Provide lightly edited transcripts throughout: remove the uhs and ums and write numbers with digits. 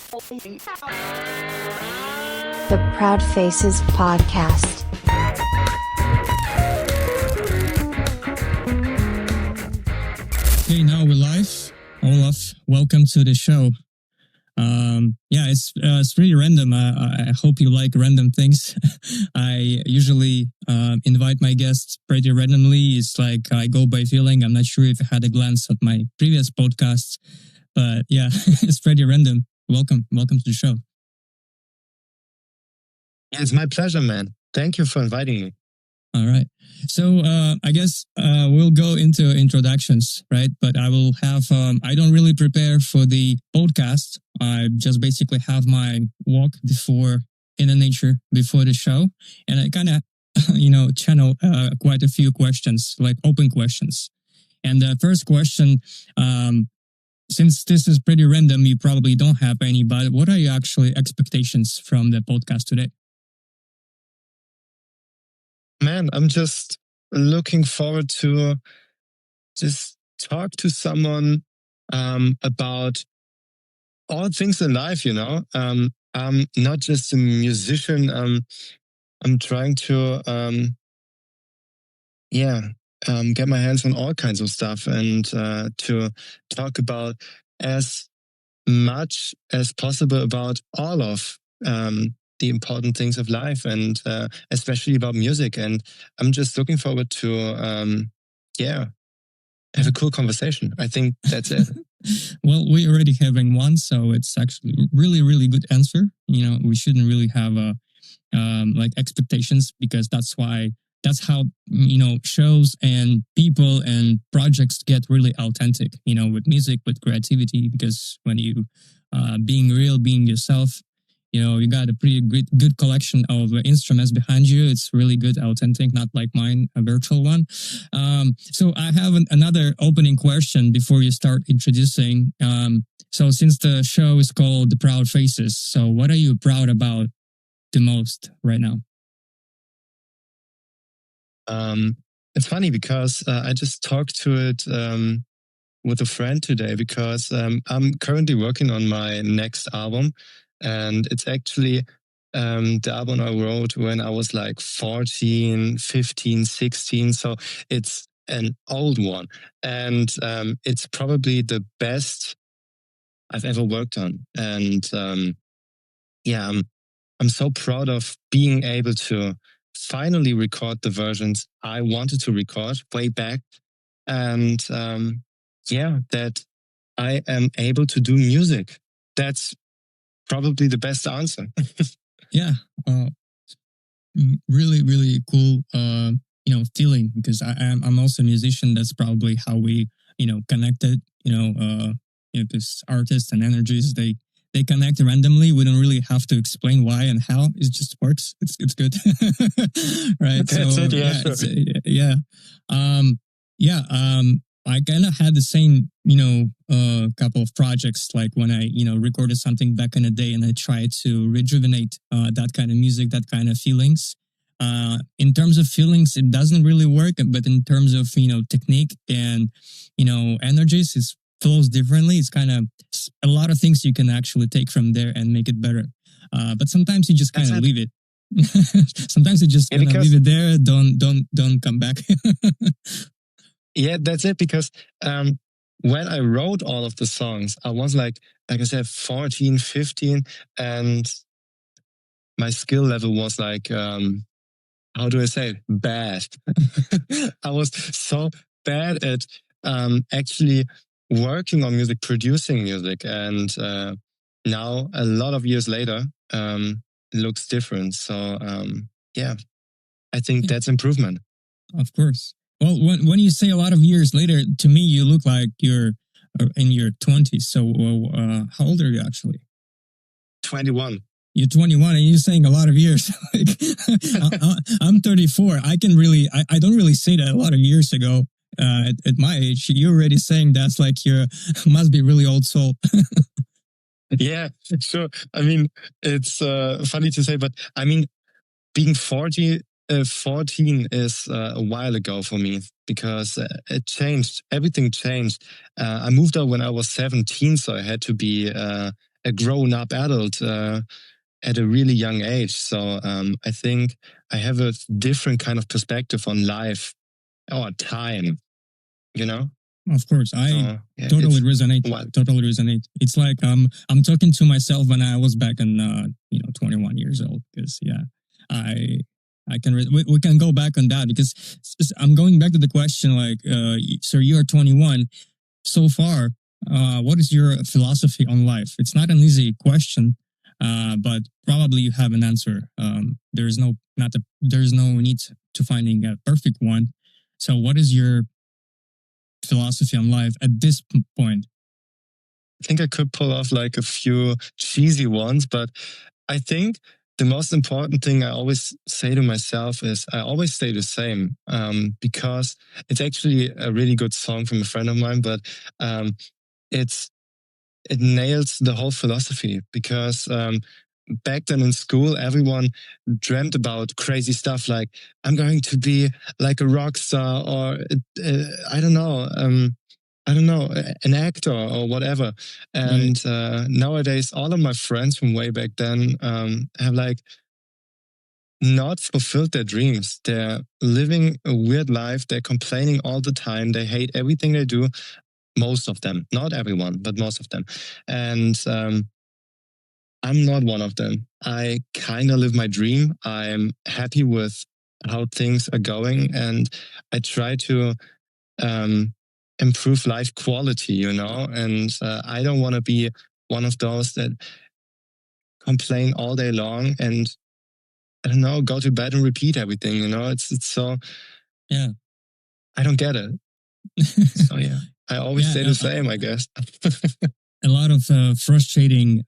The Proud Faces Podcast. Okay, now we're live. Olaf, welcome to the show. It's pretty random. I hope you like random things. I usually invite my guests pretty randomly. It's like I go by feeling. I'm not sure if you had a glance at my previous podcasts, but yeah, it's pretty random. Welcome to the show. Yeah, it's my pleasure, man. Thank you for inviting me. All right. So I guess we'll go into introductions, right? But I will have, I don't really prepare for the podcast. I just basically have my walk in the nature before the show. And I kind of, channel quite a few questions, like open questions. And the first question, since this is pretty random, you probably don't have any, but what are your actually expectations from the podcast today? Man, I'm just looking forward to just talk to someone about all things in life, I'm not just a musician. I'm trying to, get my hands on all kinds of stuff and to talk about as much as possible about all of the important things of life and especially about music. And I'm just looking forward to, have a cool conversation. I think that's it. Well, we're already having one, so it's actually really, really good answer. We shouldn't really have expectations, because that's how, shows and people and projects get really authentic, with music, with creativity, because when you being real, being yourself, you got a pretty good collection of instruments behind you. It's really good, authentic, not like mine, a virtual one. So I have another opening question before you start introducing. So since the show is called The Proud Faces, so what are you proud about the most right now? It's funny because I just talked to it with a friend today, because I'm currently working on my next album. And it's actually the album I wrote when I was like 14, 15, 16. So it's an old one. And it's probably the best I've ever worked on. And I'm so proud of being able to finally record the versions I wanted to record way back. And that I am able to do music. That's probably the best answer. Yeah. Really, really cool, feeling, because I'm also a musician. That's probably how we, connected, this artists and energies, they connect randomly. We don't really have to explain why and how. It just works. It's good. Right. That's so, it. I kind of had the same, couple of projects, like when I, recorded something back in the day, and I tried to rejuvenate that kind of music, that kind of feelings. In terms of feelings, it doesn't really work, but in terms of, technique and, energies, it flows differently. It's kind of a lot of things you can actually take from there and make it better. But sometimes you just kind of leave it. Sometimes you just kind of leave it there. Don't come back. Yeah, that's it. Because when I wrote all of the songs, I was like I said, 14, 15, and my skill level was like, how do I say it? Bad. I was so bad at actually working on music, producing music. And now, a lot of years later, it looks different. So, I think that's improvement. Of course. Well, when you say a lot of years later, to me, you look like you're in your 20s. So how old are you actually? 21. You're 21 and you're saying a lot of years. I'm 34. I don't really say that a lot of years ago. At my age, you're already saying that's like must be really old soul. Yeah, sure. I mean, it's funny to say, but I mean, being 14 is a while ago for me, because it changed. Everything changed. I moved out when I was 17, so I had to be a grown up adult at a really young age. So I think I have a different kind of perspective on life or time, you know? Of course, I So yeah, totally it's resonate. wild. Totally resonate. It's like I'm talking to myself when I was back in 21 years old. Because yeah, I I can we can go back on that because I'm going back to the question like so you are 21 so far. What is your philosophy on life? It's not an easy question, but probably you have an answer. There's no need to finding a perfect one. So what is your philosophy on life at this point? I think I could pull off like a few cheesy ones, but I think the most important thing I always say to myself is I always stay the same, because it's actually a really good song from a friend of mine, but it's it nails the whole philosophy because back then in school, everyone dreamt about crazy stuff like I'm going to be like a rock star or I don't know. I don't know, an actor or whatever. Right. And nowadays, all of my friends from way back then have like not fulfilled their dreams. They're living a weird life. They're complaining all the time. They hate everything they do. Most of them, not everyone, but most of them. And I'm not one of them. I kind of live my dream. I'm happy with how things are going, and I try to improve life quality, you know. And I don't want to be one of those that complain all day long and I don't know, go to bed and repeat everything. You know, it's so Yeah. I don't get it. So yeah, I always Yeah. stay the same, I guess. A lot of frustrating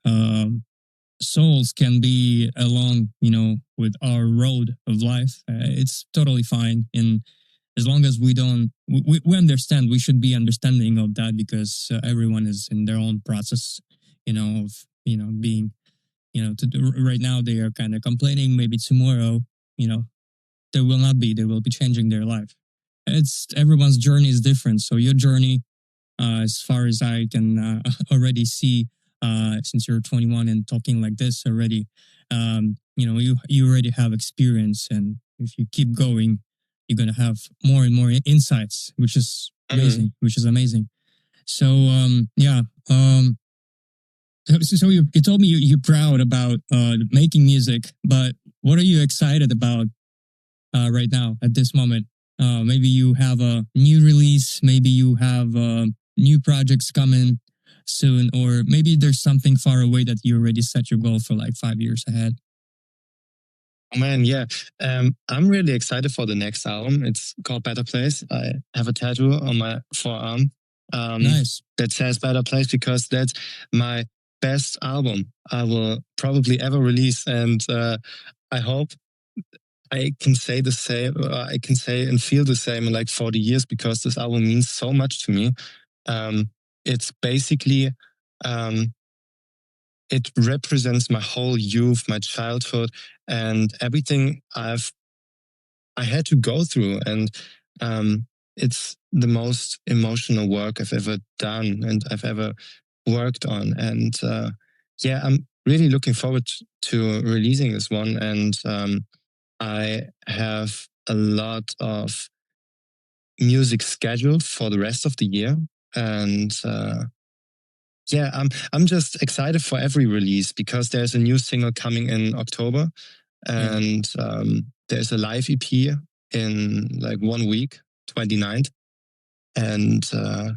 souls can be along, with our road of life. It's totally fine. And as long as we understand, we should be understanding of that because everyone is in their own process, of, being, right now they are kind of complaining. Maybe tomorrow, they will be changing their life. It's everyone's journey is different. So your journey, as far as I can already see, since you're 21 and talking like this already, you already have experience, and if you keep going, you're gonna have more and more insights, which is amazing. Mhm. Which is amazing. So yeah. So you told me you're proud about making music, but what are you excited about right now at this moment? Maybe you have a new release, maybe you have new projects coming soon, or maybe there's something far away that you already set your goal for like 5 years ahead. Oh man, yeah. I'm really excited for the next album. It's called Better Place. I have a tattoo on my forearm Nice. that says Better Place because that's my best album I will probably ever release. And I hope I can say the same, I can say and feel the same in like 40 years because this album means so much to me. Um, it's basically, um, it represents my whole youth, my childhood, and everything I had to go through. And it's the most emotional work I've ever done and I've ever worked on. And yeah, I'm really looking forward to releasing this one. And I have a lot of music scheduled for the rest of the year. And yeah, I'm just excited for every release because there's a new single coming in October, Yeah. and there's a live EP in like 1 week, 29th, and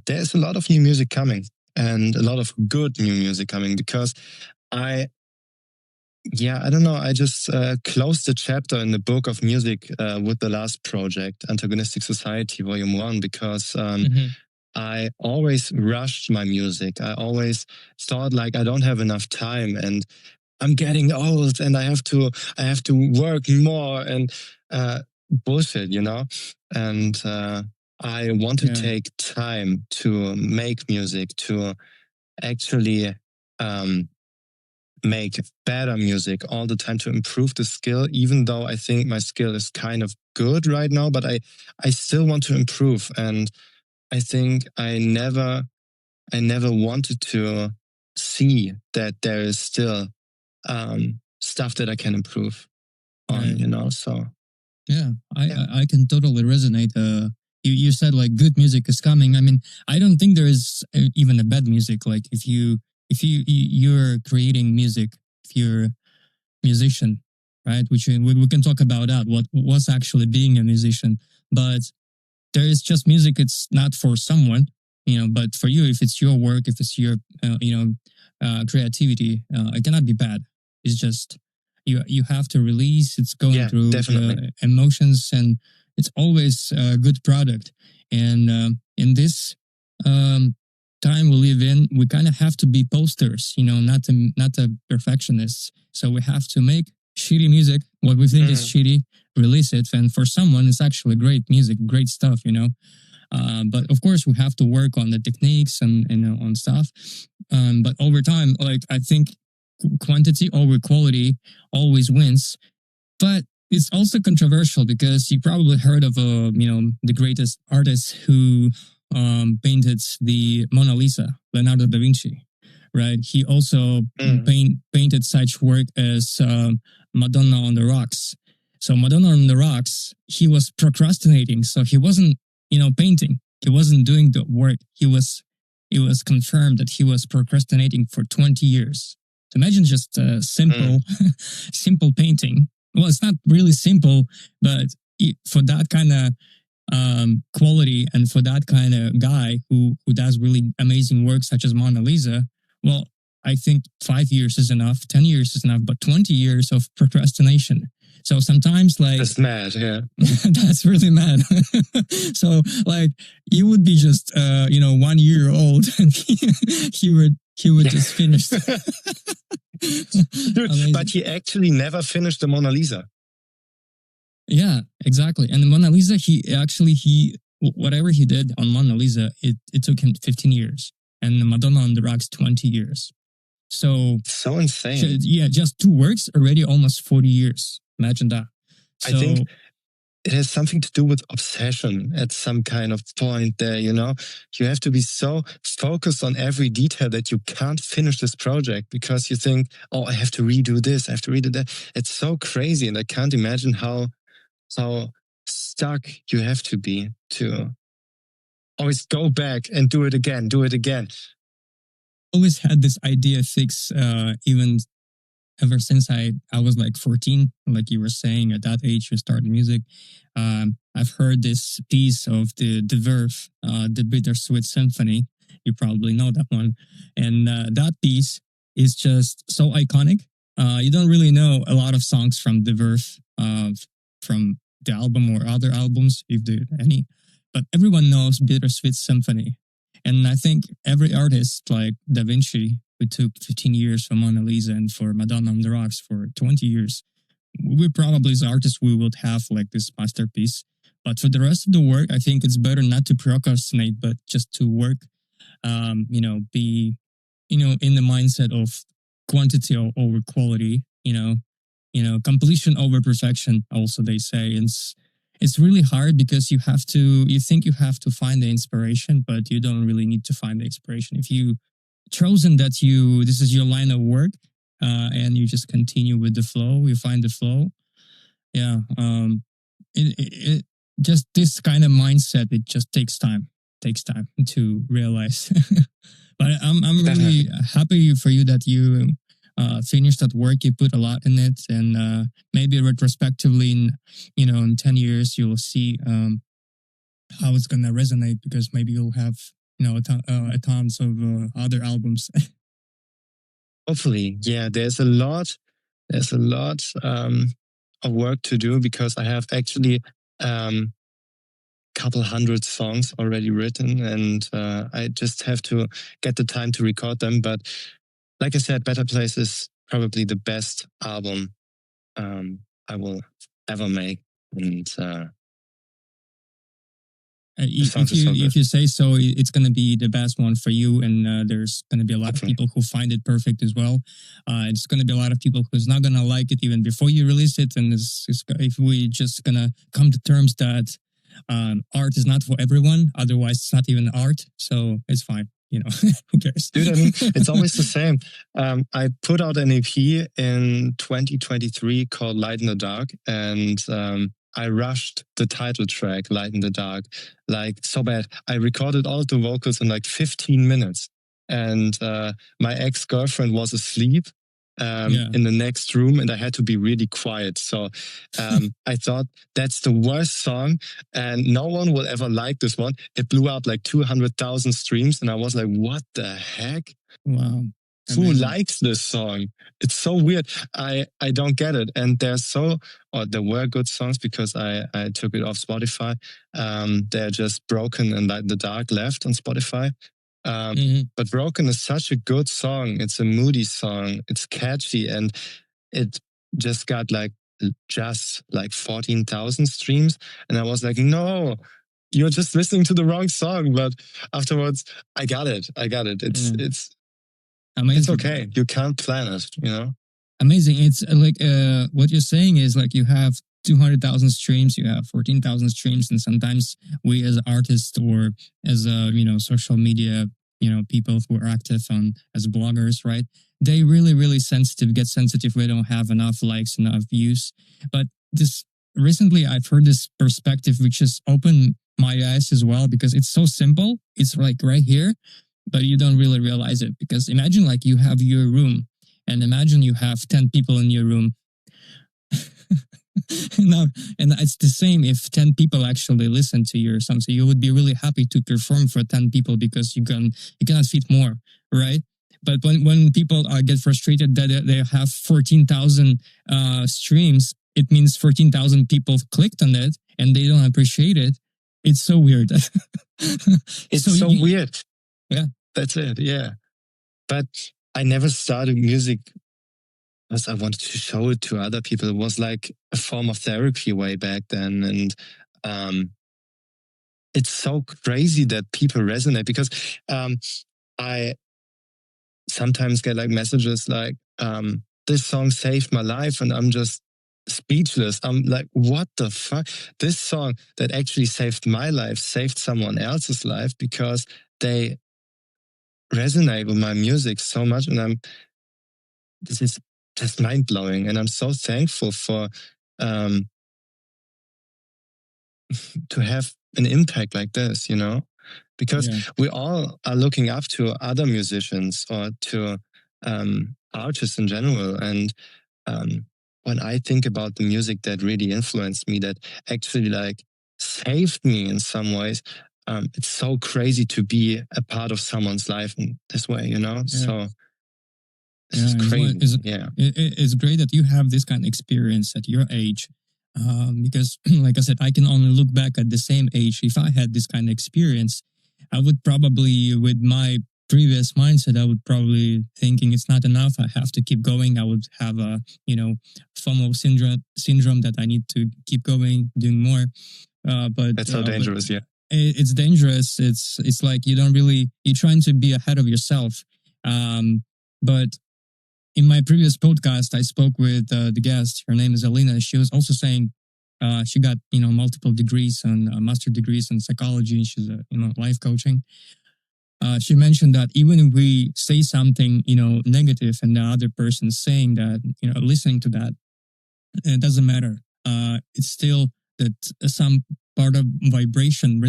there's a lot of new music coming and a lot of good new music coming because I yeah, I don't know. I just closed the chapter in the book of music with the last project, Antagonistic Society, Volume 1, because Mhm. I always rushed my music. I always thought like I don't have enough time and I'm getting old and I have to work more and bullshit, you know? And I want to Yeah. take time to make music, to actually um, make better music all the time to improve the skill, even though I think my skill is kind of good right now, but I still want to improve. And I think I never wanted to see that there is still stuff that I can improve on, Right. you know. So Yeah, Yeah. I can totally resonate. You said like good music is coming. I mean, I don't think there is even a bad music. Like if you're creating music, if you're a musician, right? Which we can talk about that. What's actually being a musician? But there is just music. It's not for someone, you know. But for you, if it's your work, if it's your creativity, it cannot be bad. It's just you have to release. It's going yeah, through definitely. emotions, and it's always a good product. And in this um, time we live in, we kind of have to be posters, you know, not the perfectionists. So we have to make shitty music, what we think is shitty, release it, and for someone it's actually great music, great stuff, you know. But of course we have to work on the techniques and on stuff. But over time, like I think quantity over quality always wins. But it's also controversial because you probably heard of the greatest artist who painted the Mona Lisa, Leonardo da Vinci, right? He also painted such work as Madonna on the Rocks. So Madonna on the Rocks, he was procrastinating, so he wasn't painting. He wasn't doing the work. It was confirmed that he was procrastinating for 20 years. So imagine just a simple simple painting. Well, it's not really simple, but for that kind of quality and for that kind of guy who does really amazing work such as Mona Lisa, well, I think 5 years is enough, 10 years is enough, but 20 years of procrastination. So sometimes like That's mad, yeah. that's really mad. So like you would be just 1 year old and he would just finish. Dude, but he actually never finished the Mona Lisa. Yeah, exactly. And the Mona Lisa, he whatever he did on Mona Lisa, it took him 15 years, and the Madonna on the Rocks 20 years. So insane. Yeah, just two works already almost 40 years. Imagine that. So, I think it has something to do with obsession at some kind of point there, you know? You have to be so focused on every detail that you can't finish this project because you think, oh, I have to redo this, I have to redo that. It's so crazy, and I can't imagine how stuck you have to be to always go back and do it again. Always had this idea fix, even ever since I was like 14, like you were saying, at that age you started music. I've heard this piece of the Verve, the Bittersweet Symphony. You probably know that one. And that piece is just so iconic. You don't really know a lot of songs from the Verve, from the album or other albums, if there are any. But everyone knows Bittersweet Symphony. And I think every artist like Da Vinci, who took 15 years for Mona Lisa and for Madonna on the Rocks for 20 years, we probably as artists, we would have like this masterpiece. But for the rest of the work, I think it's better not to procrastinate, but just to work, be, in the mindset of quantity over quality, completion over perfection. Also, they say it's really hard because you think you have to find the inspiration, but you don't really need to find the inspiration. If you chosen that this is your line of work, and you just continue with the flow, you find the flow. Yeah. It just this kind of mindset, it just takes time to realize. But I'm really happy for you that you finished that work. You put a lot in it, and maybe retrospectively in 10 years you'll see how it's gonna resonate, because maybe you'll have a tons of other albums. Hopefully, yeah. There's a lot of work to do, because I have actually couple hundred songs already written, and I just have to get the time to record them. But like I said, Better Place is probably the best album I will ever make, and if you say so, it's going to be the best one for you, and there's going to be a lot of people who find it perfect as well. It's going to be a lot of people who's not going to like it even before you release it, and if we just going to come to terms that art is not for everyone, otherwise it's not even art, so it's fine. Who cares? Dude, I mean, it's always the same. I put out an EP in 2023 called Light in the Dark, and I rushed the title track, Light in the Dark, like so bad. I recorded all the vocals in like 15 minutes, and my ex-girlfriend was asleep in the next room, and I had to be really quiet. So I thought that's the worst song, and no one will ever like this one. It blew up like 200,000 streams, and I was like, what the heck? Wow. Who Amazing. likes this song? It's so weird. I don't get it. And there were good songs because I took it off Spotify. They're just Broken and Light in the Dark left on Spotify. But Broken is such a good song. It's a moody song. It's catchy, and it just got like 14,000 streams. And I was like, no, you're just listening to the wrong song. But afterwards, I got it. It's amazing. It's okay. You can't plan it, Amazing. It's like what you're saying is like you have 200,000 streams, you have 14,000 streams, and sometimes we as artists or as social media people who are active as bloggers, right? They really get sensitive. We don't have enough likes, enough views. But recently I've heard this perspective which has opened my eyes as well, because it's so simple. It's like right here, but you don't really realize it, because imagine like you have your room, and imagine you have 10 people in your room. And it's the same if 10 people actually listen to your song. So you would be really happy to perform for 10 people because you cannot fit more, right? But when people get frustrated that they have 14,000 streams, it means 14,000 people clicked on it and they don't appreciate it. It's so weird. It's so weird. Yeah. That's it. Yeah. But I never started music because I wanted to show it to other people. It was like a form of therapy way back then. And it's so crazy that people resonate, because I sometimes get like messages like, this song saved my life, and I'm just speechless. I'm like, what the fuck? This song that actually saved my life saved someone else's life because they resonate with my music so much. And this is just mind blowing. And I'm so thankful for, to have an impact like this, because we all are looking up to other musicians or to artists in general. And when I think about the music that really influenced me, that actually like saved me in some ways, it's so crazy to be a part of someone's life in this way, So it's crazy. It's great that you have this kind of experience at your age. Because like I said, I can only look back at the same age. If I had this kind of experience, I would probably, with my previous mindset, I would probably thinking it's not enough. I have to keep going. I would have a, FOMO syndrome that I need to keep going, doing more. But that's so dangerous. Yeah. It's dangerous. It's like you're trying to be ahead of yourself. But in my previous podcast, I spoke with the guest. Her name is Alina. She was also saying she got multiple degrees and master degrees in psychology. And she's a life coaching. She mentioned that even if we say something negative, and the other person saying that listening to that, it doesn't matter. It's still that some part of vibration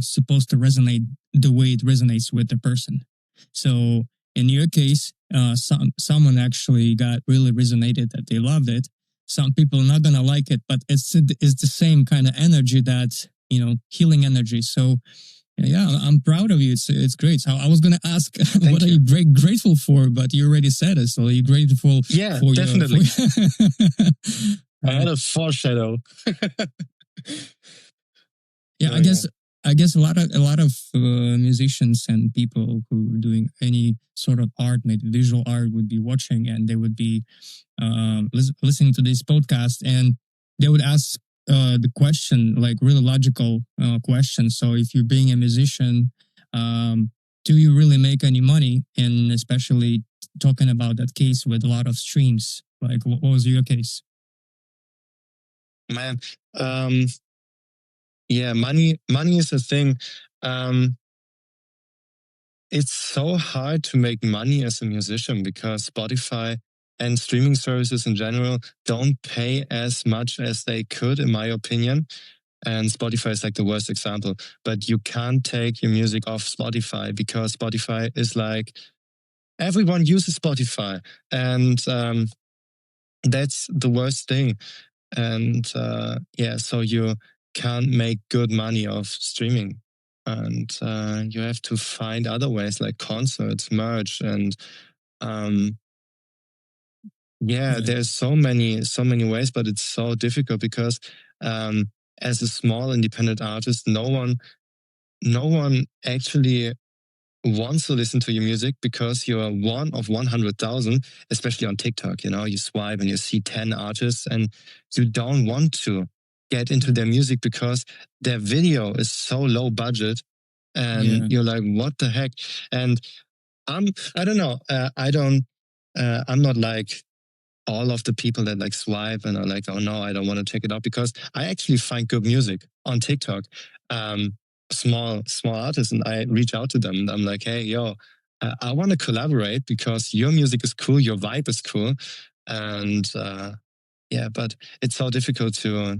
supposed to resonate the way it resonates with the person. So in your case, someone actually got really resonated, that they loved it. Some people are not gonna like it, but it's the same kind of energy, that healing energy. So yeah, I'm proud of you. It's great. So I was gonna ask, what are you grateful for? But you already said it. So you're grateful. Yeah, for definitely. I had a foreshadow. Yeah, I guess a lot of musicians and people who are doing any sort of art, maybe visual art, would be watching, and they would be listening to this podcast, and they would ask the question, like really logical question. So if you're being a musician, do you really make any money? And especially talking about that case with a lot of streams, like what was your case? Man, yeah, money is a thing. it's so hard to make money as a musician because Spotify and streaming services in general don't pay as much as they could, in my opinion. And Spotify is like the worst example. But you can't take your music off Spotify because Spotify is like everyone uses Spotify, and that's the worst thing. And so you can't make good money off streaming, and you have to find other ways like concerts, merch, and Right. there's so many ways, but it's so difficult because as a small independent artist, no one actually wants to listen to your music because you're one of 100,000, especially on TikTok. You swipe and you see 10 artists, and you don't want to get into their music because their video is so low budget, and you're like, what the heck? And I don't know. I'm not like all of the people that like swipe and are like, oh no, I don't want to check it out, because I actually find good music on TikTok. Small artists, and I reach out to them and I'm like, hey, yo, I want to collaborate because your music is cool, your vibe is cool. And but it's so difficult to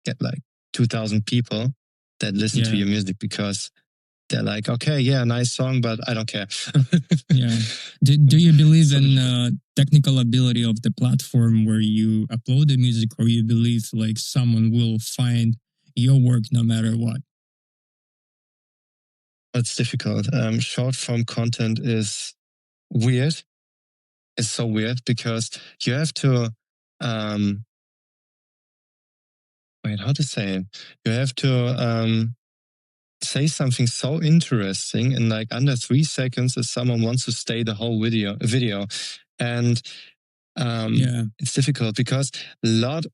get like 2,000 people that listen to your music, because they're like, okay, yeah, nice song, but I don't care. Do you believe in technical ability of the platform where you upload the music, or you believe like someone will find your work no matter what? It's difficult. Short form content is weird. It's so weird because you have to, how to say it? You have to say something so interesting in like under 3 seconds that someone wants to stay the whole video. And it's difficult because a lot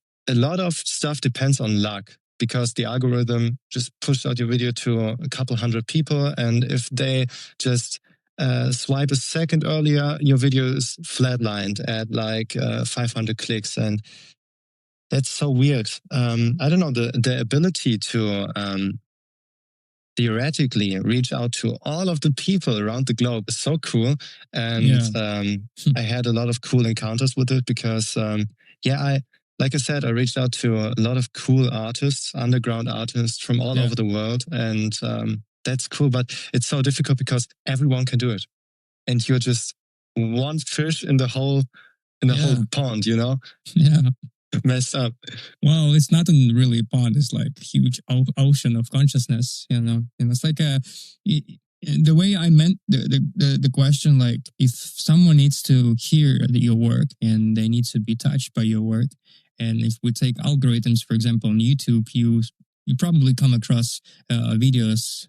of stuff depends on luck, because the algorithm just pushed out your video to a couple hundred people, and if they just swipe a second earlier, your video is flatlined at like 500 clicks, and that's so weird. I don't know, the ability to theoretically reach out to all of the people around the globe is so cool. And I had a lot of cool encounters with it because, like I said, I reached out to a lot of cool artists, underground artists from all over the world. And that's cool, but it's so difficult because everyone can do it. And you're just one fish in the whole pond, Yeah. Messed up. Well, it's not really a pond. It's like a huge ocean of consciousness, And it's like the way I meant the question, like if someone needs to hear your work and they need to be touched by your work, and if we take algorithms, for example, on YouTube, you probably come across videos,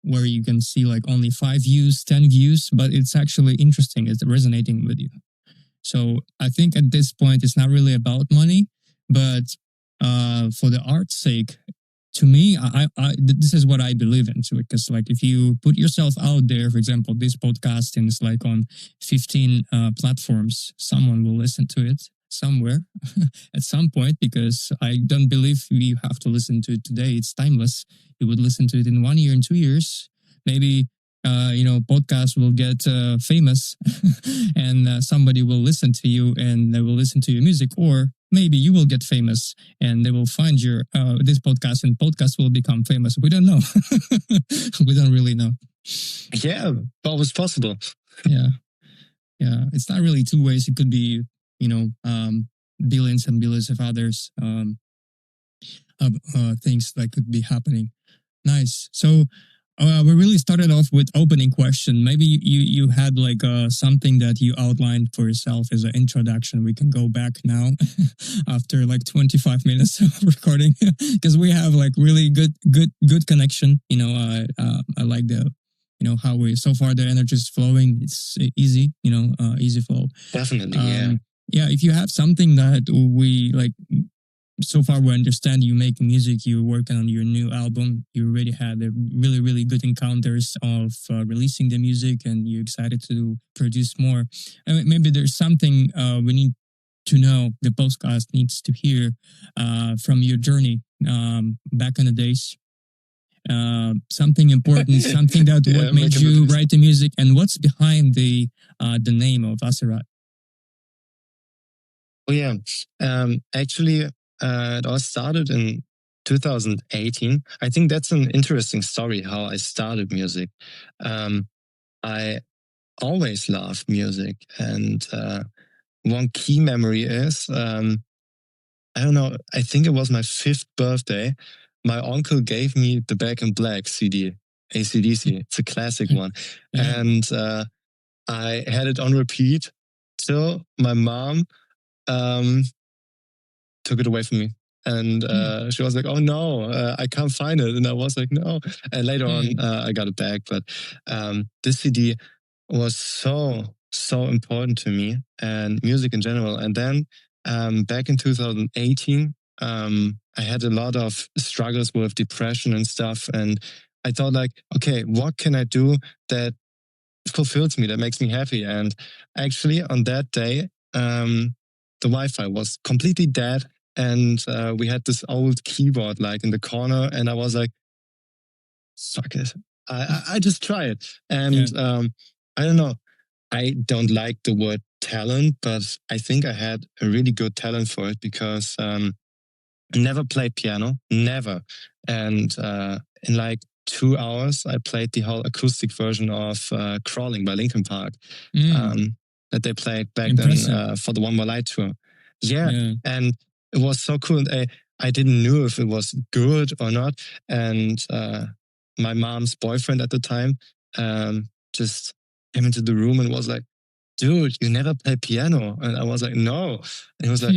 where you can see like only 5 views, 10 views, but it's actually interesting. It's resonating with you. So I think at this point, it's not really about money, but for the art's sake, to me, this is what I believe into it. Because like if you put yourself out there, for example, this podcasting is like on 15 platforms, someone will listen to it somewhere at some point, because I don't believe you have to listen to it today. It's timeless. You would listen to it in 1 year, in 2 years, maybe. Podcast will get famous and somebody will listen to you and they will listen to your music, or maybe you will get famous and they will find your this podcast, and podcast will become famous. We don't know. We don't really know. Yeah, but it's possible. Yeah. It's not really 2 ways. It could be, billions and billions of others things that could be happening. Nice. So we really started off with opening question. Maybe you had like something that you outlined for yourself as an introduction. We can go back now after like 25 minutes of recording, because we have like really good connection. I like the how we so far the energy is flowing. It's easy, easy flow. Definitely, yeah. If you have something that we like. So far, we understand you make music, you're working on your new album, you already had a really, really good encounters of releasing the music, and you're excited to produce more. And maybe there's something we need to know. The podcast needs to hear from your journey back in the days. Something important, something that what made you write the music, and what's behind the name of Aserat. Oh yeah, actually, it all started in 2018. I think that's an interesting story how I started music. I always loved music, and one key memory is I don't know. I think it was my 5th birthday. My uncle gave me the Back in Black CD, AC/DC. It's a classic one, and I had it on repeat till my mom took it away from me. And she was like, "Oh no, I can't find it." And I was like, "No." And later on, I got it back. But this CD was so important to me and music in general. And then back in 2018, I had a lot of struggles with depression and stuff. And I thought like, okay, what can I do that fulfills me, that makes me happy? And actually on that day, the Wi-Fi was completely dead. And we had this old keyboard like in the corner. And I was like, fuck it. I just try it. And I don't know. I don't like the word talent, but I think I had a really good talent for it because I never played piano, never. And in like 2 hours, I played the whole acoustic version of Crawling by Linkin Park that they played back then for the One More Light tour. Yeah. And it was so cool. And I didn't know if it was good or not. And my mom's boyfriend at the time just came into the room and was like, "Dude, you never play piano." And I was like, "No." And he was like,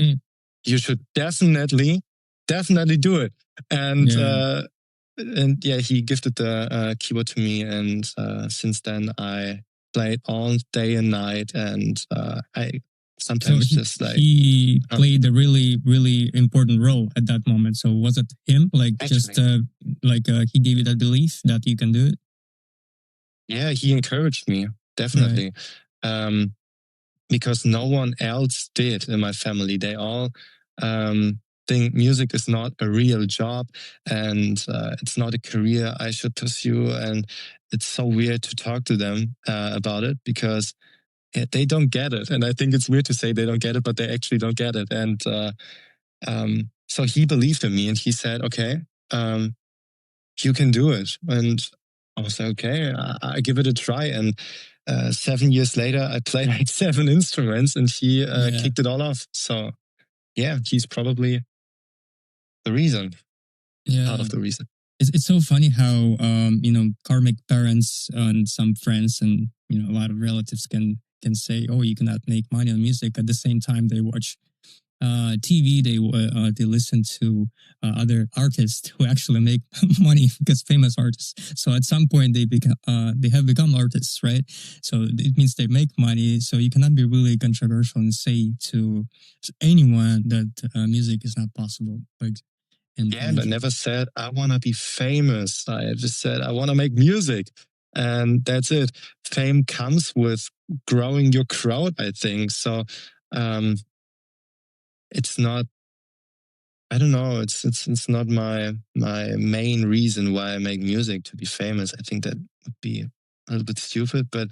"You should definitely do it." And he gifted the keyboard to me. And since then I played all day and night. And I sometimes he played a really, really important role at that moment. So was it him? Like actually, he gave you that belief that you can do it? Yeah, he encouraged me, definitely. Right. Because no one else did in my family. They all think music is not a real job and it's not a career I should pursue. And it's so weird to talk to them about it because they don't get it. And I think it's weird to say they don't get it, but they actually don't get it. And so he believed in me and he said, "Okay, you can do it." And I was like, "Okay, I give it a try." And 7 years later, I played like 7 instruments and he kicked it all off. So yeah, he's probably the reason, part of the reason. It's so funny how, karmic parents and some friends and, a lot of relatives can say, "Oh, you cannot make money on music." At the same time, they watch TV, they listen to other artists who actually make money because famous artists. So at some point they have become artists, right? So it means they make money. So you cannot be really controversial and say to anyone that music is not possible. Like, and I never said I want to be famous. I just said I want to make music. And that's it. Fame comes with growing your crowd, I think. So it's not, I don't know, it's not my main reason why I make music to be famous. I think that would be a little bit stupid, but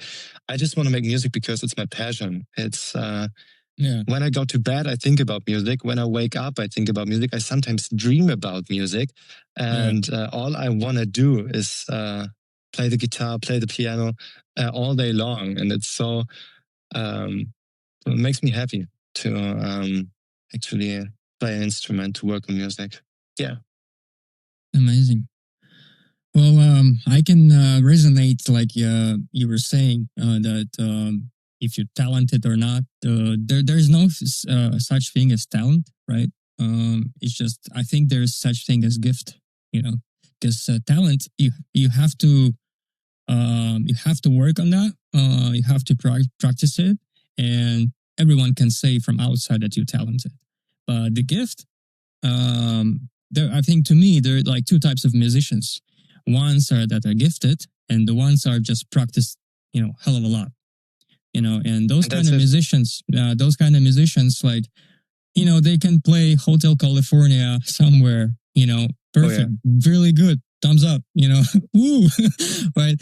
I just want to make music because it's my passion. It's when I go to bed, I think about music. When I wake up, I think about music. I sometimes dream about music, and all I want to do is play the guitar, play the piano all day long, and it's so it makes me happy to actually play an instrument, to work on music. Yeah. Amazing. Well, I can resonate, like you were saying, that if you're talented or not, there's no such thing as talent, right? It's just, I think there's such thing as gift, because talent, you have to work on that. You have to practice it, and everyone can say from outside that you're talented. But the gift, I think to me, there are like 2 types of musicians. Ones are that are gifted, and the ones are just practice, hell of a lot. And those kind of musicians, like they can play Hotel California somewhere, perfect, really good, thumbs up, woo, right?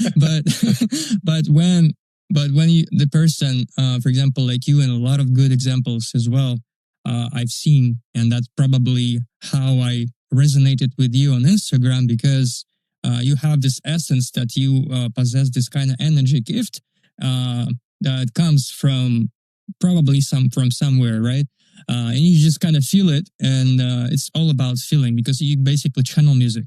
But when the person, for example, like you, and a lot of good examples as well, I've seen, and that's probably how I resonated with you on Instagram, because you have this essence that you possess, this kind of energy gift that comes from probably from somewhere, right? And you just kind of feel it, and it's all about feeling, because you basically channel music.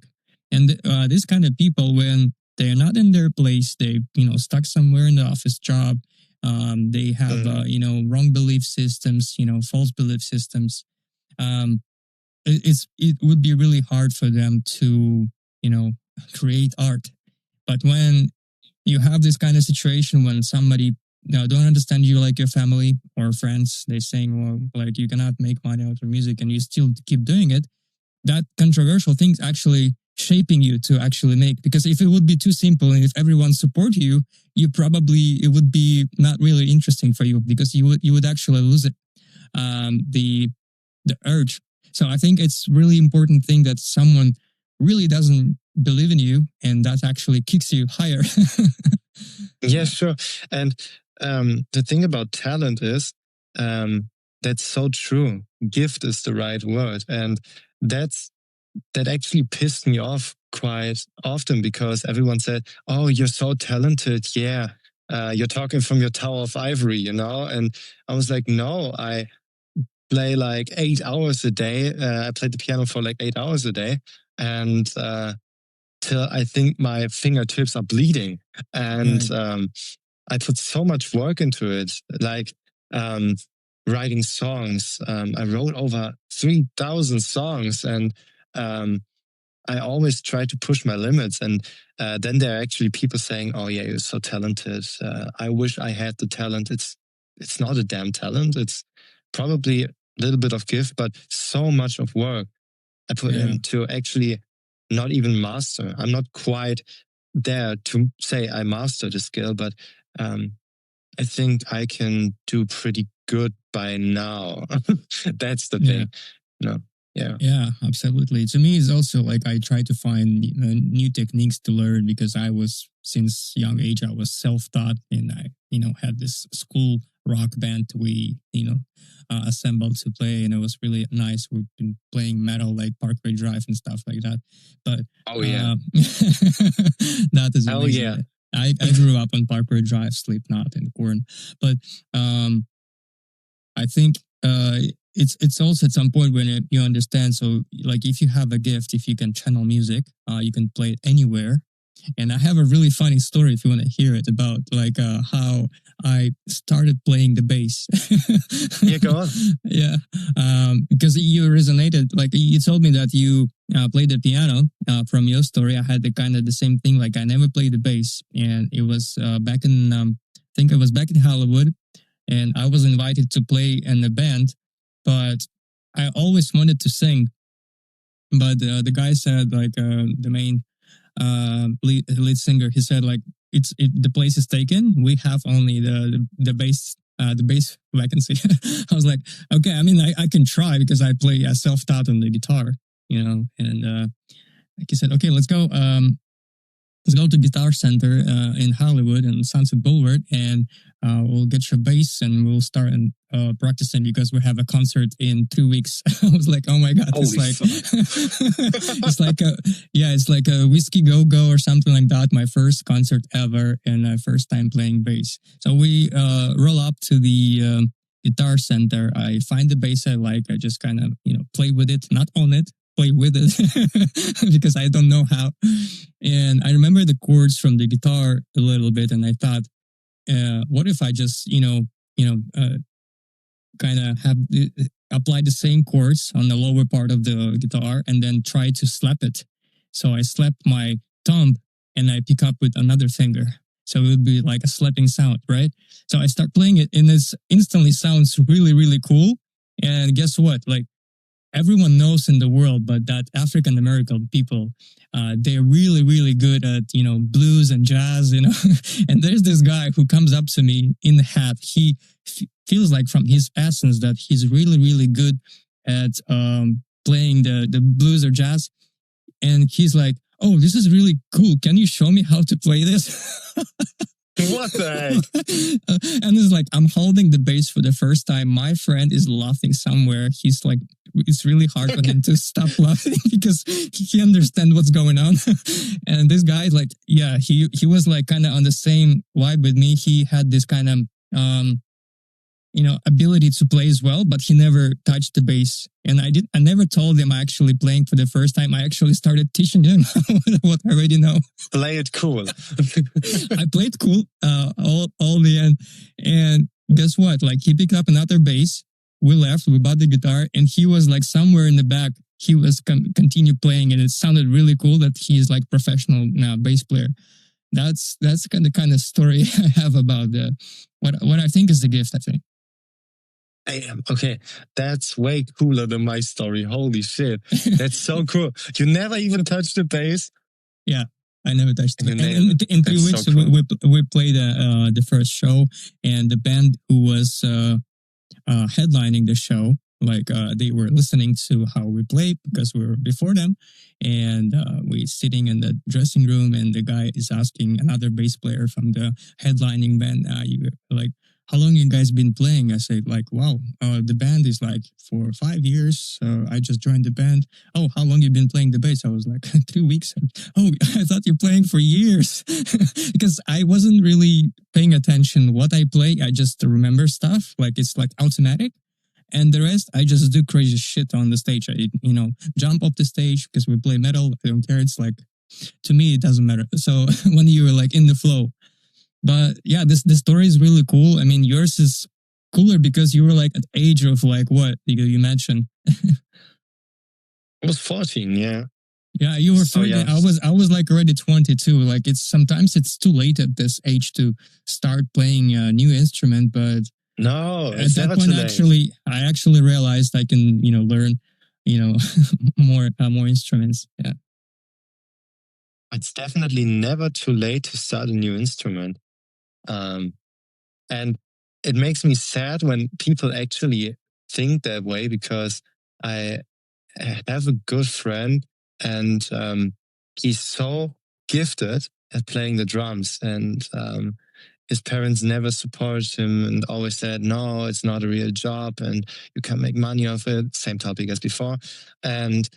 And this kind of people, when they're not in their place, they stuck somewhere in the office job. They have wrong belief systems, false belief systems. It would be really hard for them to create art. But when you have this kind of situation, when somebody don't understand you, like your family or friends, they're saying, well, like, you cannot make money out of music, and you still keep doing it, that controversial thing's actually shaping you to actually make. Because if it would be too simple, and if everyone support you, it would be not really interesting for you, because you would actually lose it, the urge. So I think it's really important thing that someone really doesn't believe in you, and that actually kicks you higher. Yeah, sure. And the thing about talent is, that's so true. Gift is the right word. And that actually pissed me off quite often, because everyone said, oh, you're so talented. Yeah. You're talking from your Tower of Ivory, And I was like, no, I play like 8 hours a day. I played the piano for like 8 hours a day. And till I think my fingertips are bleeding. And I put so much work into it, like writing songs. I wrote over 3,000 songs, and I always try to push my limits. And then there are actually people saying, oh yeah, you're so talented. I wish I had the talent. It's not a damn talent. It's probably a little bit of gift, but so much of work I put in to actually not even master. I'm not quite there to say I mastered a skill, but I think I can do pretty good by now. That's the thing. No. Yeah, absolutely. To me, it's also like I try to find new techniques to learn, because since young age, I was self-taught, and I, had this school rock band we, assembled to play, and it was really nice. We've been playing metal like Parkway Drive and stuff like that. But that is amazing. Yeah. I grew up on Parkway Drive, Slipknot, and Korn. But I think it's also at some point when you understand. So, like, if you have a gift, if you can channel music, you can play it anywhere. And I have a really funny story, if you want to hear it, about like how I started playing the bass. Yeah, go on. Yeah, because you resonated. Like, you told me that you played the piano. From your story, I had the same thing. Like, I never played the bass, and it was back in I think it was back in Hollywood, and I was invited to play in a band, but I always wanted to sing. But the guy said, like, the main lead singer, he said, like, the place is taken. We have only the bass vacancy. I was like, okay, I mean, I can try, because I play self-taught on the guitar, and like he said, okay, let's go to Guitar Center in Hollywood and Sunset Boulevard, and we'll get your bass, and we'll start practicing, because we have a concert in 2 weeks. I was like, oh my God, it's like a Whiskey Go-Go or something like that. My first concert ever, and first time playing bass. So we roll up to the Guitar Center. I find the bass I like. I just kind of, play with it, not on it. Play with it because I don't know how. And I remember the chords from the guitar a little bit, and I thought, what if I just, kind of apply the same chords on the lower part of the guitar, and then try to slap it. So I slap my thumb, and I pick up with another finger. So it would be like a slapping sound, right? So I start playing it, and it instantly sounds really, really cool. And guess what? Like, everyone knows in the world, but that African American people, they're really, really good at, blues and jazz, and there's this guy who comes up to me in the hat. He feels like from his essence that he's really, really good at playing the blues or jazz. And he's like, "Oh, this is really cool. Can you show me how to play this?" What the heck? And it's like, I'm holding the bass for the first time. My friend is laughing somewhere. He's like, it's really hard for him to stop laughing because he understands what's going on. And this guy, like, yeah, he was like kind of on the same vibe with me. He had this kind of, ability to play as well, but he never touched the bass. And I never told him I actually playing for the first time. I actually started teaching him what I already know. Play it cool. I played cool, all the end. And guess what? Like, he picked up another bass. We left, we bought the guitar, and he was like somewhere in the back. He was continue playing, and it sounded really cool that he's like professional now bass player. That's the kind of story I have about what I think is the gift, I think. Damn, okay. That's way cooler than my story. Holy shit. That's so cool. You never even touched the bass? Yeah, I never touched it. And And in 3 weeks, so cool. we played the first show, and the band who was headlining the show, like they were listening to how we played because we were before them, and we sitting in the dressing room, and the guy is asking another bass player from the headlining band, you like, how long you guys been playing? I said, like, wow, the band is like for 5 years. I just joined the band. Oh, how long you been playing the bass? I was like, 3 weeks. Oh, I thought you're playing for years because I wasn't really paying attention what I play. I just remember stuff, like it's like automatic. And the rest, I just do crazy shit on the stage. I, jump off the stage because we play metal. I don't care. It's like, to me, it doesn't matter. So when you were like in the flow. But yeah, this story is really cool. I mean, yours is cooler because you were like at the age of like what you mentioned. I was 14, yeah. Yeah, you were So, 14. yeah. I was like already 22. Like sometimes it's too late at this age to start playing a new instrument. But No, at it's that never point, too late. I actually realized I can learn more instruments. Yeah. It's definitely never too late to start a new instrument. And it makes me sad when people actually think that way, because I have a good friend, and he's so gifted at playing the drums, and his parents never supported him and always said, no, it's not a real job and you can't make money off it. Same topic as before. And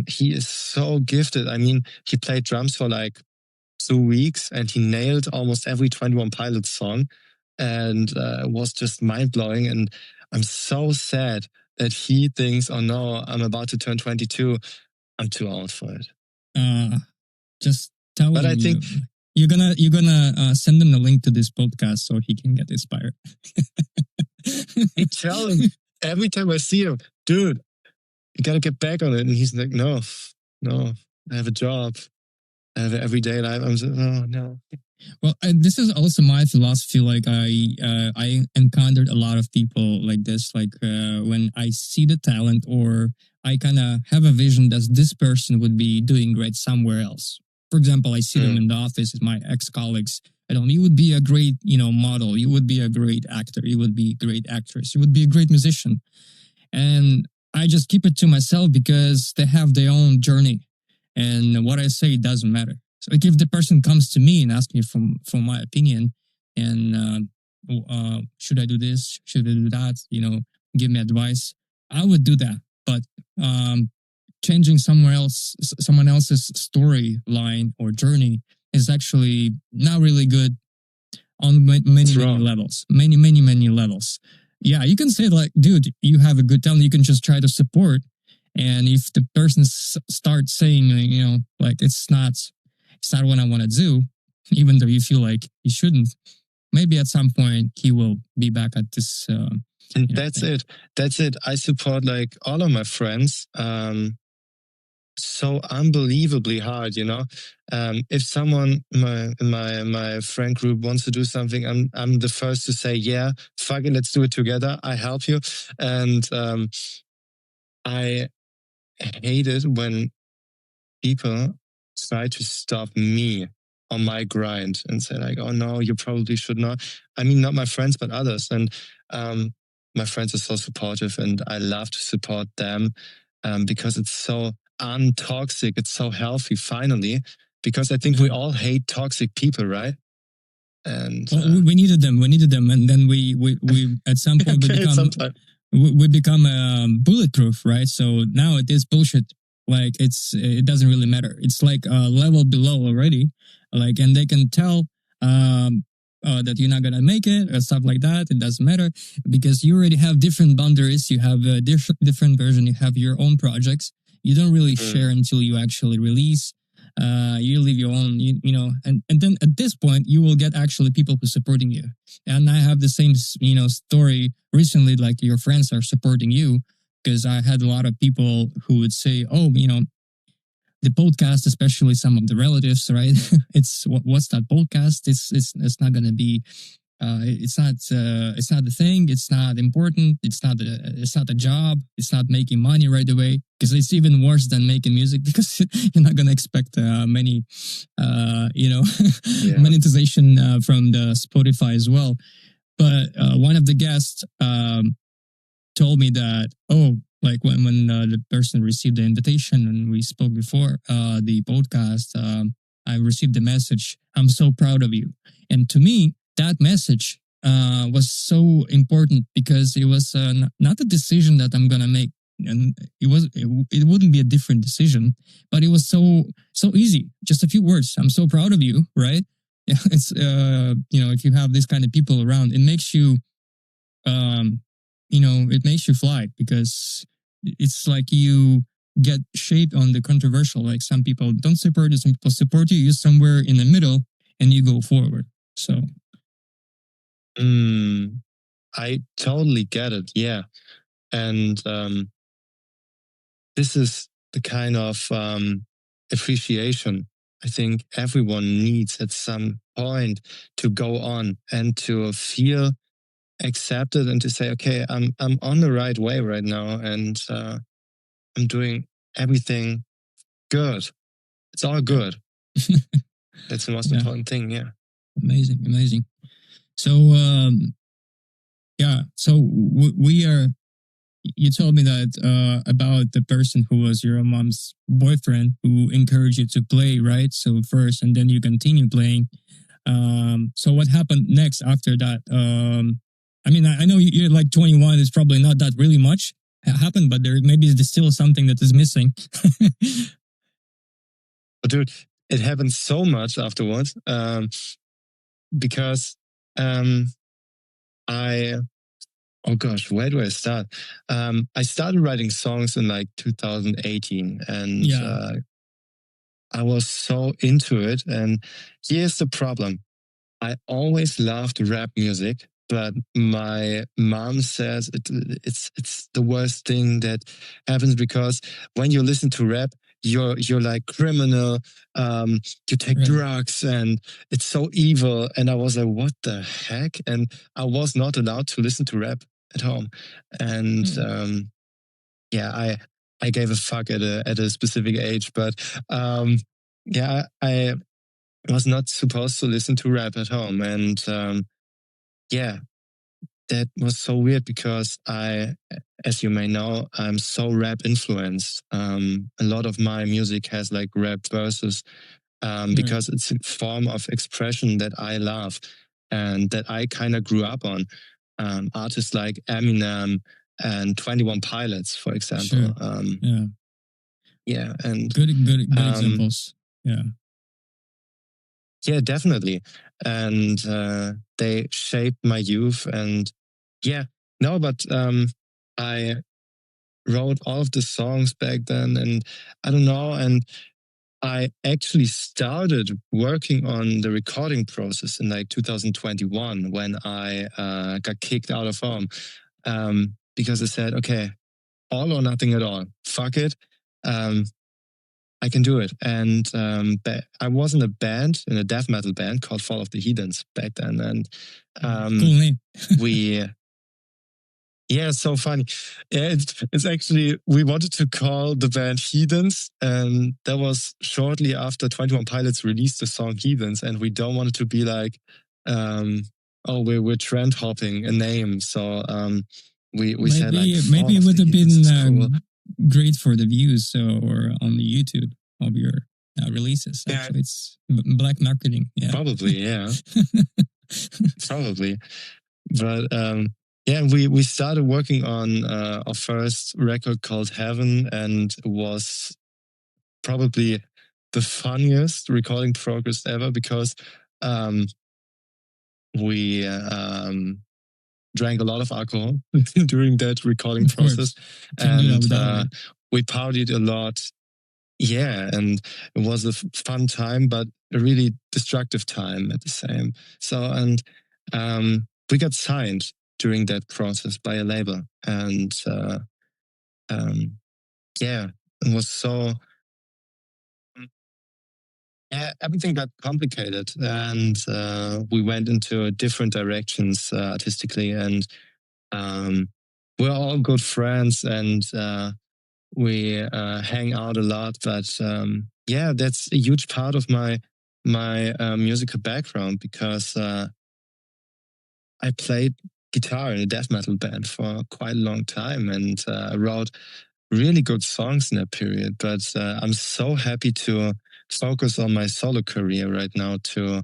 he is so gifted. I mean, he played drums for like 2 weeks and he nailed almost every 21 Pilots song, and was just mind blowing. And I'm so sad that he thinks, oh no, I'm about to turn 22. I'm too old for it. Just tell But him I think you're gonna send him the link to this podcast so he can get inspired. I tell him every time I see him, dude, you gotta get back on it. And he's like, no, I have a job. I have an everyday life. I'm so, no. Well, this is also my philosophy. Like I encountered a lot of people like this. Like when I see the talent, or I kind of have a vision that this person would be doing great somewhere else. For example, I see them in the office with my ex-colleagues. I don't. You would be a great, model. You would be a great actor. You would be a great actress. You would be a great musician. And I just keep it to myself because they have their own journey, and what I say doesn't matter. So like if the person comes to me and asks me for my opinion, and should I do this? Should I do that? Give me advice. I would do that. But changing someone else's storyline or journey is actually not really good on many levels. Many levels. Yeah, you can say like, dude, you have a good talent. You can just try to support. And if the person starts saying, like it's not what I want to do, even though you feel like he shouldn't, maybe at some point he will be back at this. And that's it. That's it. I support like all of my friends so unbelievably hard, If someone in my friend group wants to do something, I'm the first to say, yeah, fuck it, let's do it together. I help you. And I hate it when people try to stop me on my grind and say like, oh no, you probably should not. I mean, not my friends, but others. And my friends are so supportive, and I love to support them because it's so untoxic. It's so healthy, finally, because I think we all hate toxic people, right? And we needed them. We needed them, and then we at some point we become bulletproof, right? So now it is bullshit. Like it doesn't really matter. It's like a level below already. Like, and they can tell that you're not gonna make it or stuff like that. It doesn't matter because you already have different boundaries. You have a different version. You have your own projects. You don't really share until you actually release. You leave your own, you know, and then at this point you will get actually people who supporting you. And I have the same, you know, story recently. Like your friends are supporting you because I had a lot of people who would say, "Oh, you know, the podcast," especially some of the relatives, right? It's what's that podcast? It's not gonna be. It's not the thing. It's not important. It's not the job. It's not making money right away because it's even worse than making music because you're not gonna expect many, you know, monetization from the Spotify as well. But one of the guests told me that like when the person received the invitation and we spoke before the podcast, I received the message, "I'm so proud of you," and to me, that message was so important because it was not a decision that I'm gonna make, and it wouldn't be a different decision, but it was so easy. Just a few words. "I'm so proud of you," right? Yeah, it's you know, if you have this kind of people around, it makes you, you know, it makes you fly because it's like you get shaped on the controversial. Like some people don't support you, some people support you. You're somewhere in the middle, and you go forward. So. I totally get it. Yeah. And this is the kind of appreciation I think everyone needs at some point to go on and to feel accepted and to say, okay, I'm on the right way right now, and I'm doing everything good. It's all good. That's the most important thing. Yeah. Amazing. So, yeah. So we are. You told me that about the person who was your mom's boyfriend who encouraged you to play, right? So first, and then you continue playing. So what happened next after that? I mean, I know you're like 21. It's probably not that really much happened, but there maybe there's still something that is missing. But dude, it happened so much afterwards because oh gosh, where do I start? I started writing songs in like 2018, and I was so into it. And here's the problem. I always loved rap music, but my mom says it's the worst thing that happens because when you listen to rap, you're like criminal. You take drugs, and it's so evil. And I was like, what the heck? And I was not allowed to listen to rap at home. And yeah, I gave a fuck at a specific age, but yeah, I was not supposed to listen to rap at home. And yeah, that was so weird because as you may know, I'm so rap influenced. A lot of my music has like rap verses because it's a form of expression that I love and that I kind of grew up on. Artists like Eminem and 21 Pilots, for example. Sure. Yeah, and good examples. Yeah, definitely. And they shaped my youth. And yeah, no, but I wrote all of the songs back then, and I don't know. And I actually started working on the recording process in like 2021 when I got kicked out of home because I said, okay, all or nothing at all. Fuck it. I can do it. And I was in a death metal band called Fall of the Heathens back then. And cool name. it's so funny. Yeah, it's actually, we wanted to call the band Heathens, and that was shortly after 21 Pilots released the song Heathens, and we don't want it to be like, oh, we're trend hopping a name. So we said like maybe Fall it of would the have Year. This is been cool. great for the views or on the YouTube of your releases. Yeah, Actually, it's black marketing. Yeah, probably. Yeah, probably. But yeah, we started working on our first record called Heaven, and it was probably the funniest recording progress ever because um, we drank a lot of alcohol during that recording of process, course, can't do that and without it. we partied a lot. Yeah, and it was a fun time, but a really destructive time at the same. So, and we got signed during that process by a label, and um, yeah, it was so. Yeah, everything got complicated, and we went into different directions artistically, and um, we're all good friends, and we hang out a lot. But yeah, that's a huge part of my musical background because I played guitar in a death metal band for quite a long time, and I wrote really good songs in that period. But I'm so happy to focus on my solo career right now to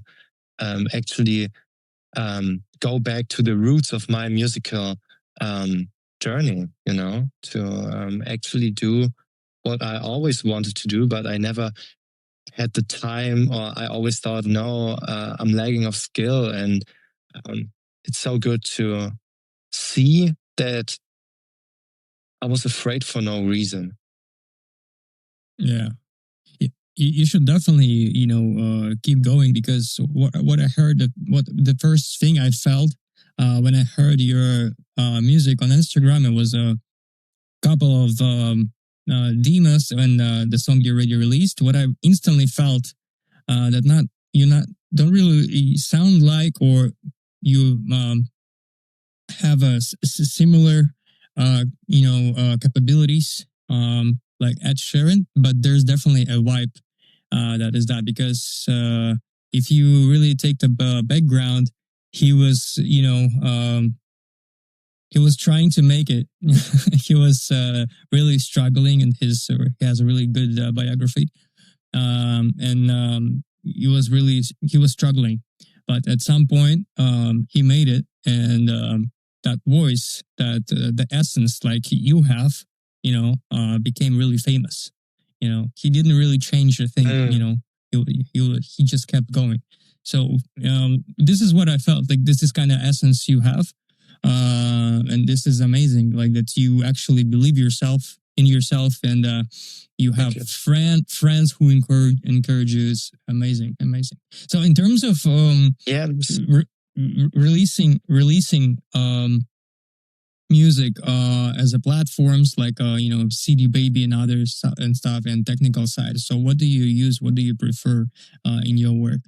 actually go back to the roots of my musical journey, you know, to actually do what I always wanted to do, but I never had the time, or I always thought, no, I'm lagging of skill. And um, it's so good to see that I was afraid for no reason. Yeah. You should definitely, keep going because what I heard, what the first thing I felt when I heard your music on Instagram, it was a couple of demos and the song you already released. What I instantly felt that not you not don't really sound like, or you have a similar, capabilities like Ed Sheeran, but there's definitely a vibe that is that because if you really take the background, he was, he was trying to make it. He was really struggling, and he has a really good biography. And he was struggling, but at some point he made it, and that voice, that the essence like you have, became really famous. He didn't really change a thing. He just kept going. So this is what I felt like. This is kind of essence you have, and this is amazing. Like that you actually believe in yourself, and you have friends who encourage you. Is amazing. So in terms of Yeah, releasing music as a platforms like CD Baby and others and stuff, and technical side. So what do you use? What do you prefer in your work?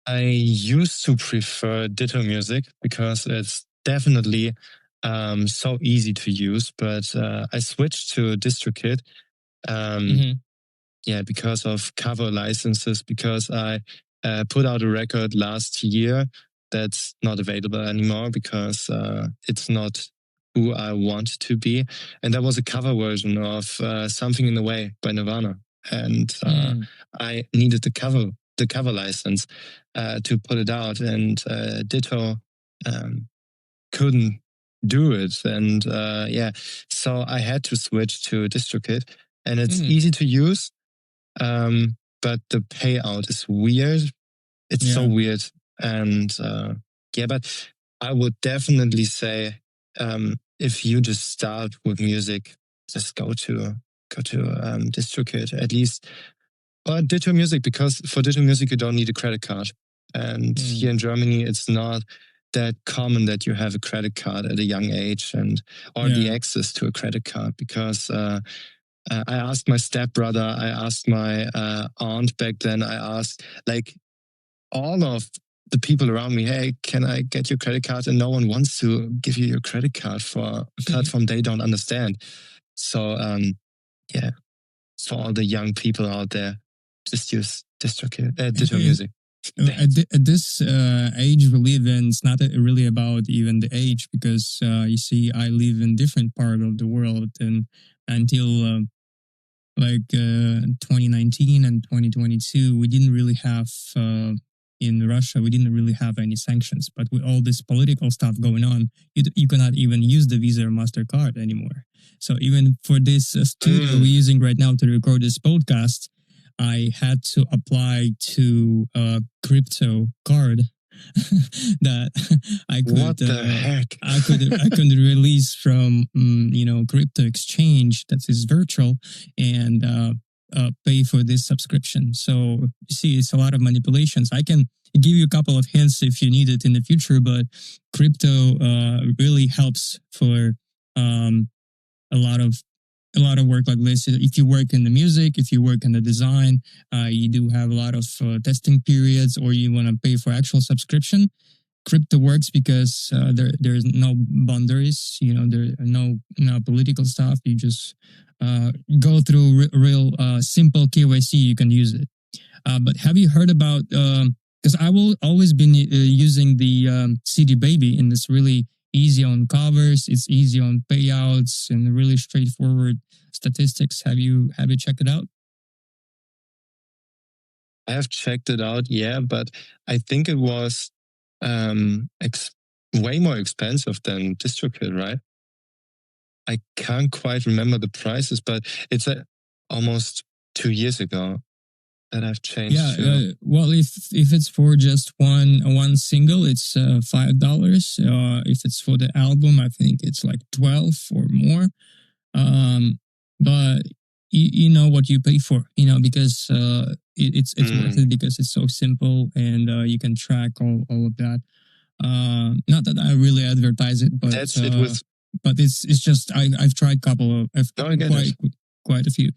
I used to prefer Ditto Music because it's definitely so easy to use, but I switched to DistroKid. Yeah, because of cover licenses, because I put out a record last year that's not available anymore because it's not who I want to be. And that was a cover version of Something in the Way by Nirvana. And I needed the cover license to put it out. And Ditto couldn't do it. And yeah, so I had to switch to DistroKid. And it's easy to use. But the payout is weird. It's so weird. And yeah, but I would definitely say if you just start with music, just go to DistroKid at least, or Ditto Music, because for Ditto Music you don't need a credit card. And here in Germany, it's not that common that you have a credit card at a young age or the access to a credit card, because I asked my stepbrother, I asked my aunt back then, I asked like all of the people around me, hey, can I get your credit card? And no one wants to give you your credit card for a platform they don't understand. So yeah, for all the young people out there, just use Ditto Music. At this age we live in, it's not really about even the age because you see, I live in different part of the world, and until 2019 and 2022, we didn't really have in Russia, we didn't really have any sanctions. But with all this political stuff going on, you cannot even use the Visa or Mastercard anymore. So even for this studio we're using right now to record this podcast, I had to apply to a crypto card that I could What the heck? I could release from crypto exchange that is virtual and pay for this subscription. So you see, it's a lot of manipulations. I can give you a couple of hints if you need it in the future, but crypto really helps for a lot of work like this. If you work in the music, if you work in the design, you do have a lot of testing periods, or you want to pay for actual subscription. Crypto works because there's no boundaries. There are no political stuff. You just go through real simple KYC. You can use it. But have you heard about? Because I will always been using the CD Baby, and it's really easy on covers. It's easy on payouts and really straightforward statistics. Have you checked it out? I have checked it out, yeah, but I think it was way more expensive than DistroKid, right? I can't quite remember the prices, but it's almost 2 years ago that I've changed. Yeah, well, if it's for just one single, it's $5. If it's for the album, I think it's like 12 or more. But you know what you pay for, because it's worth it because it's so simple and you can track all of that. Not that I really advertise it, but but it's just I've tried quite a few.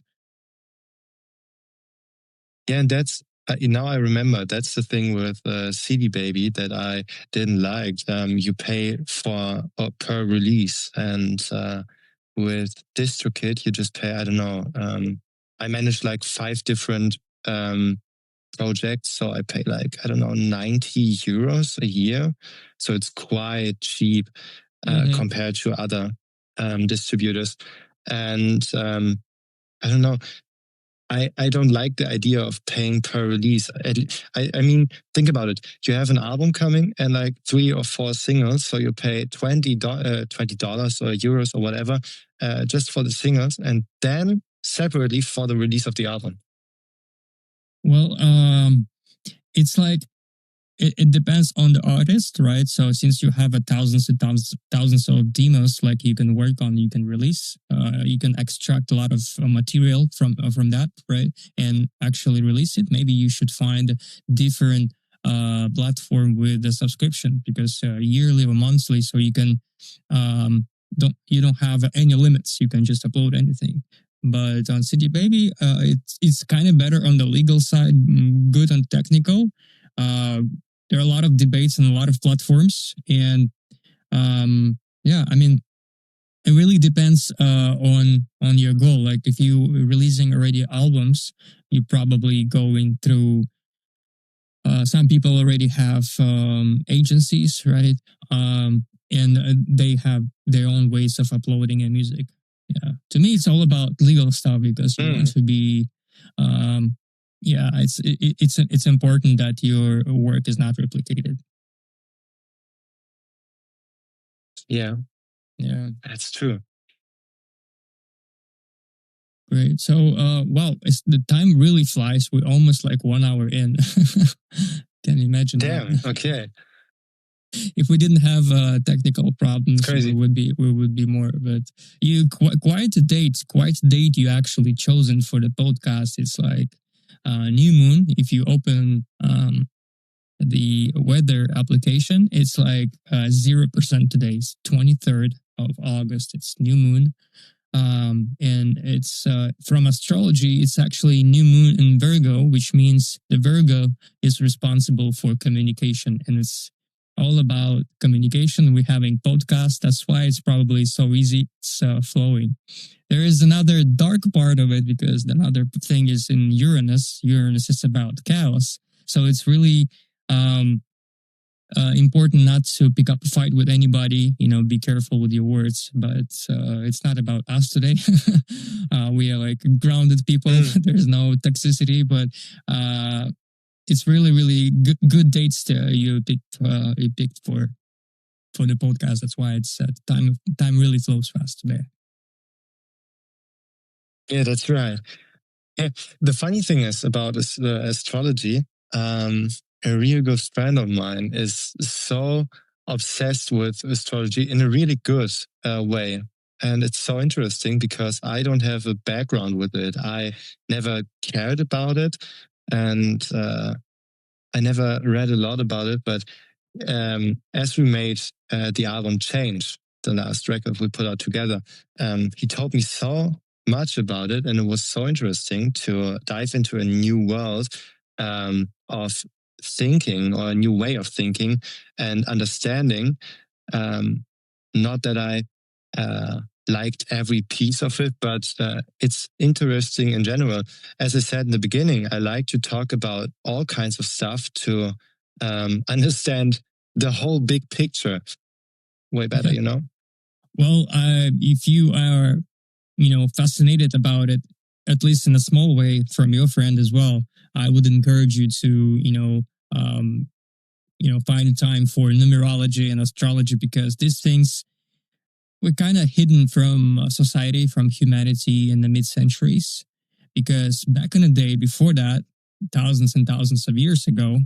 Yeah, and that's now I remember that's the thing with CD Baby that I didn't like. You pay for per release, and with DistroKid you just pay. I don't know. I manage like 5 different projects, so I pay like 90 euros a year. So it's quite cheap compared to other distributors, and I don't know. I don't like the idea of paying per release. I mean, think about it. You have an album coming and like 3 or 4 singles, so you pay $20 or euros or whatever just for the singles, and then separately for the release of the album. Well, it's like it depends on the artist, right? So since you have thousands and thousands of demos, like you can work on, you can release, you can extract a lot of material from that, right? And actually release it. Maybe you should find different platform with the subscription, because yearly or monthly, so you can don't have any limits. You can just upload anything. But on CD Baby, it's kind of better on the legal side, good on technical. There are a lot of debates and a lot of platforms, and yeah, I mean, it really depends on your goal. Like if you releasing already albums, you probably going through. Some people already have agencies, right? And they have their own ways of uploading a music. Yeah, to me, it's all about legal stuff because you want to be. Yeah, it's important that your work is not replicated. Yeah, that's true. Great. So, wow, the time really flies. We're almost like 1 hour in. Can you imagine? Damn. That? Okay. If we didn't have technical problems, we would be more. But you quite a date you actually chosen for the podcast. It's like new moon. If you open the weather application, it's like 0% today. It's 23rd of August. It's new moon. And it's from astrology, it's actually new moon in Virgo, which means the Virgo is responsible for communication, and it's all about communication. We're having podcasts. That's why it's probably so easy. It's flowing. There is another dark part of it because another thing is in Uranus. Uranus is about chaos. So it's really important not to pick up a fight with anybody. Be careful with your words. But it's not about us today. We are like grounded people. There's no toxicity, but it's really, really good dates you picked for the podcast. That's why it's time really flows fast today. Yeah, that's right. Yeah, the funny thing is about astrology. A real good friend of mine is so obsessed with astrology in a really good way. And it's so interesting because I don't have a background with it. I never cared about it. And I never read a lot about it. But as we made the album Change, the last record we put out together, he told me so much about it. And it was so interesting to dive into a new world of thinking, or a new way of thinking and understanding. Not that I liked every piece of it, but it's interesting in general. As I said in the beginning, I like to talk about all kinds of stuff to understand the whole big picture way better, Well, if you are, fascinated about it, at least in a small way from your friend as well, I would encourage you to, find time for numerology and astrology, because these things were kind of hidden from society, from humanity in the mid-centuries. Because back in the day, before that, thousands and thousands of years ago,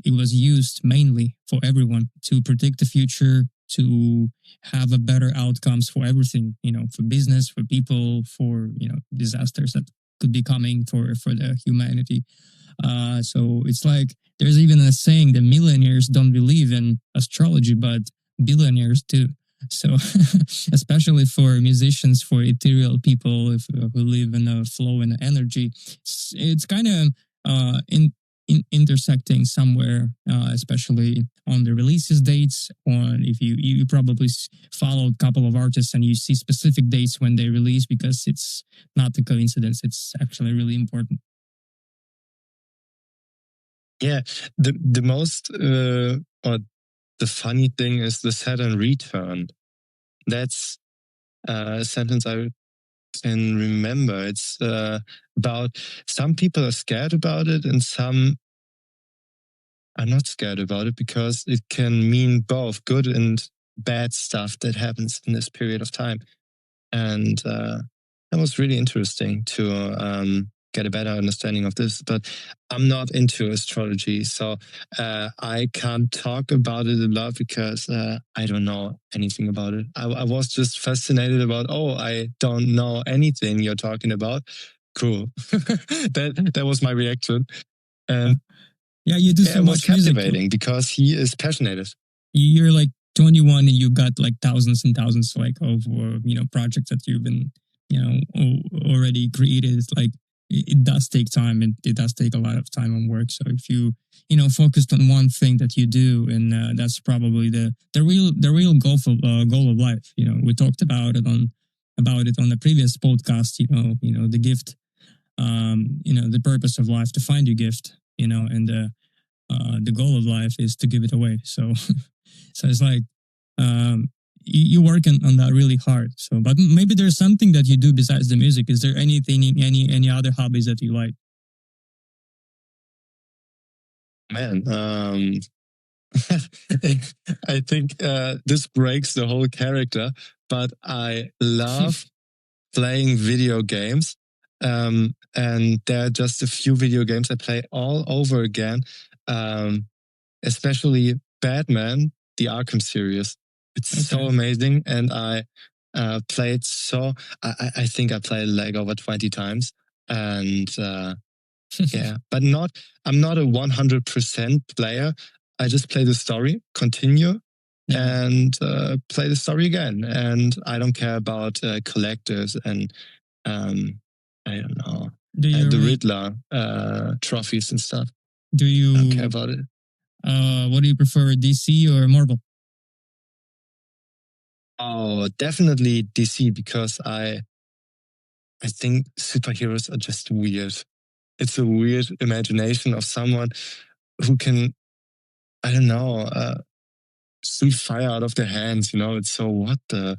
it was used mainly for everyone to predict the future, to have a better outcomes for everything, for business, for people, for, disasters that could be coming for the humanity. So it's like, there's even a saying that millionaires don't believe in astrology, but billionaires do. So especially for musicians, for ethereal people who live in a flow and energy, it's kind of intersecting somewhere, especially on the releases dates. On if you probably followed a couple of artists and you see specific dates when they release, because it's not a coincidence. It's actually really important. Yeah, the most or the funny thing is the Saturn return. That's a sentence I can remember. It's about, some people are scared about it and some are not scared about it, because it can mean both good and bad stuff that happens in this period of time. And that was really interesting to get a better understanding of this. But I'm not into astrology, so I can't talk about it a lot because I don't know anything about it. I was just fascinated about, I don't know anything you're talking about. Cool. that was my reaction. And yeah, you do so it was much music. captivating because he is passionate. You're like 21 and you got like thousands and thousands like of projects that you've been already created. It's like it does take time, and it does take a lot of time and work. So if you focused on one thing that you do, and that's probably the real goal of life. We talked about it on the previous podcast. The gift, the purpose of life, to find your gift. And the goal of life is to give it away. So so it's like you work on that really hard. So, but maybe there's something that you do besides the music. Is there anything, any other hobbies that you like? Man, I think this breaks the whole character, but I love playing video games. And there are just a few video games I play all over again, especially Batman, the Arkham series. It's so amazing. And I played I think I played like over 20 times. And yeah, but I'm not a 100% player. I just play the story, continue, and play the story again. And I don't care about collectors and I don't know, the Riddler trophies and stuff. I don't care about it. What do you prefer, DC or Marvel? Oh, definitely DC, because I think superheroes are just weird. It's a weird imagination of someone who can, I don't know, shoot fire out of their hands. It's so what the.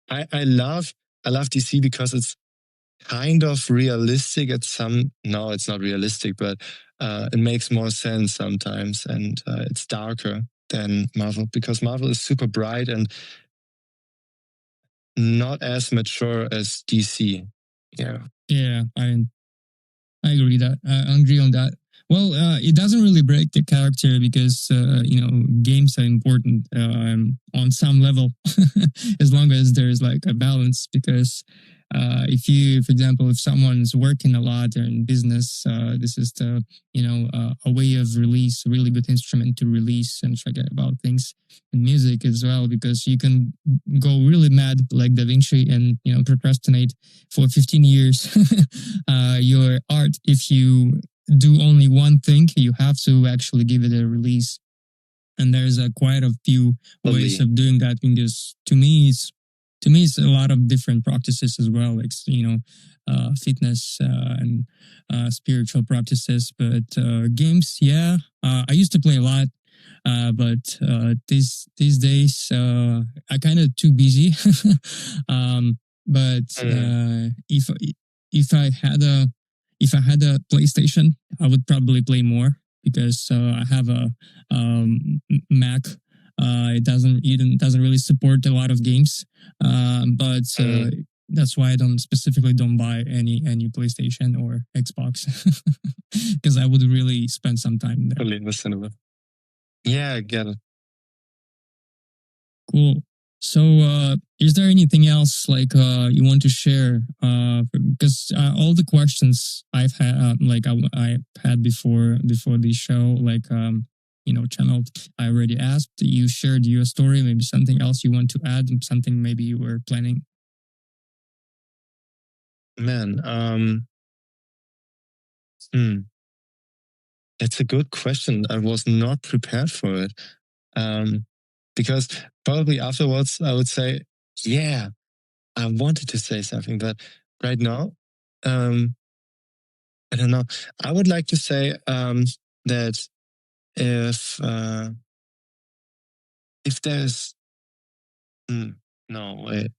I love DC because it's kind of realistic at some. No, it's not realistic, but it makes more sense sometimes, and it's darker than Marvel because Marvel is super bright and not as mature as DC. Yeah. Yeah, I agree that I agree on that. Well, it doesn't really break the character because games are important on some level, as long as there's like a balance. Because if you, for example, if someone's working a lot, they're in business, this is the a way of release, a really good instrument to release and forget about things. In music as well, because you can go really mad like Da Vinci and procrastinate for 15 years your art. If you do only one thing, you have to actually give it a release. And there's quite a few ways of doing that, because to me it's a lot of different practices as well, like fitness and spiritual practices. But games, yeah, I used to play a lot. But these days, I kind of too busy. But if I had a PlayStation, I would probably play more, because I have a Mac. It doesn't really support a lot of games. But that's why I don't buy any PlayStation or Xbox, because I would really spend some time there. Totally understandable. Yeah, I get it. Cool. So, is there anything else like you want to share? Because all the questions I've had, I had before the show, channeled, I already asked. You shared your story. Maybe something else you want to add? Something maybe you were planning. Man, it's a good question. I was not prepared for it. Because probably afterwards I would say, yeah, I wanted to say something, but right now, I don't know. I would like to say that if there's no way,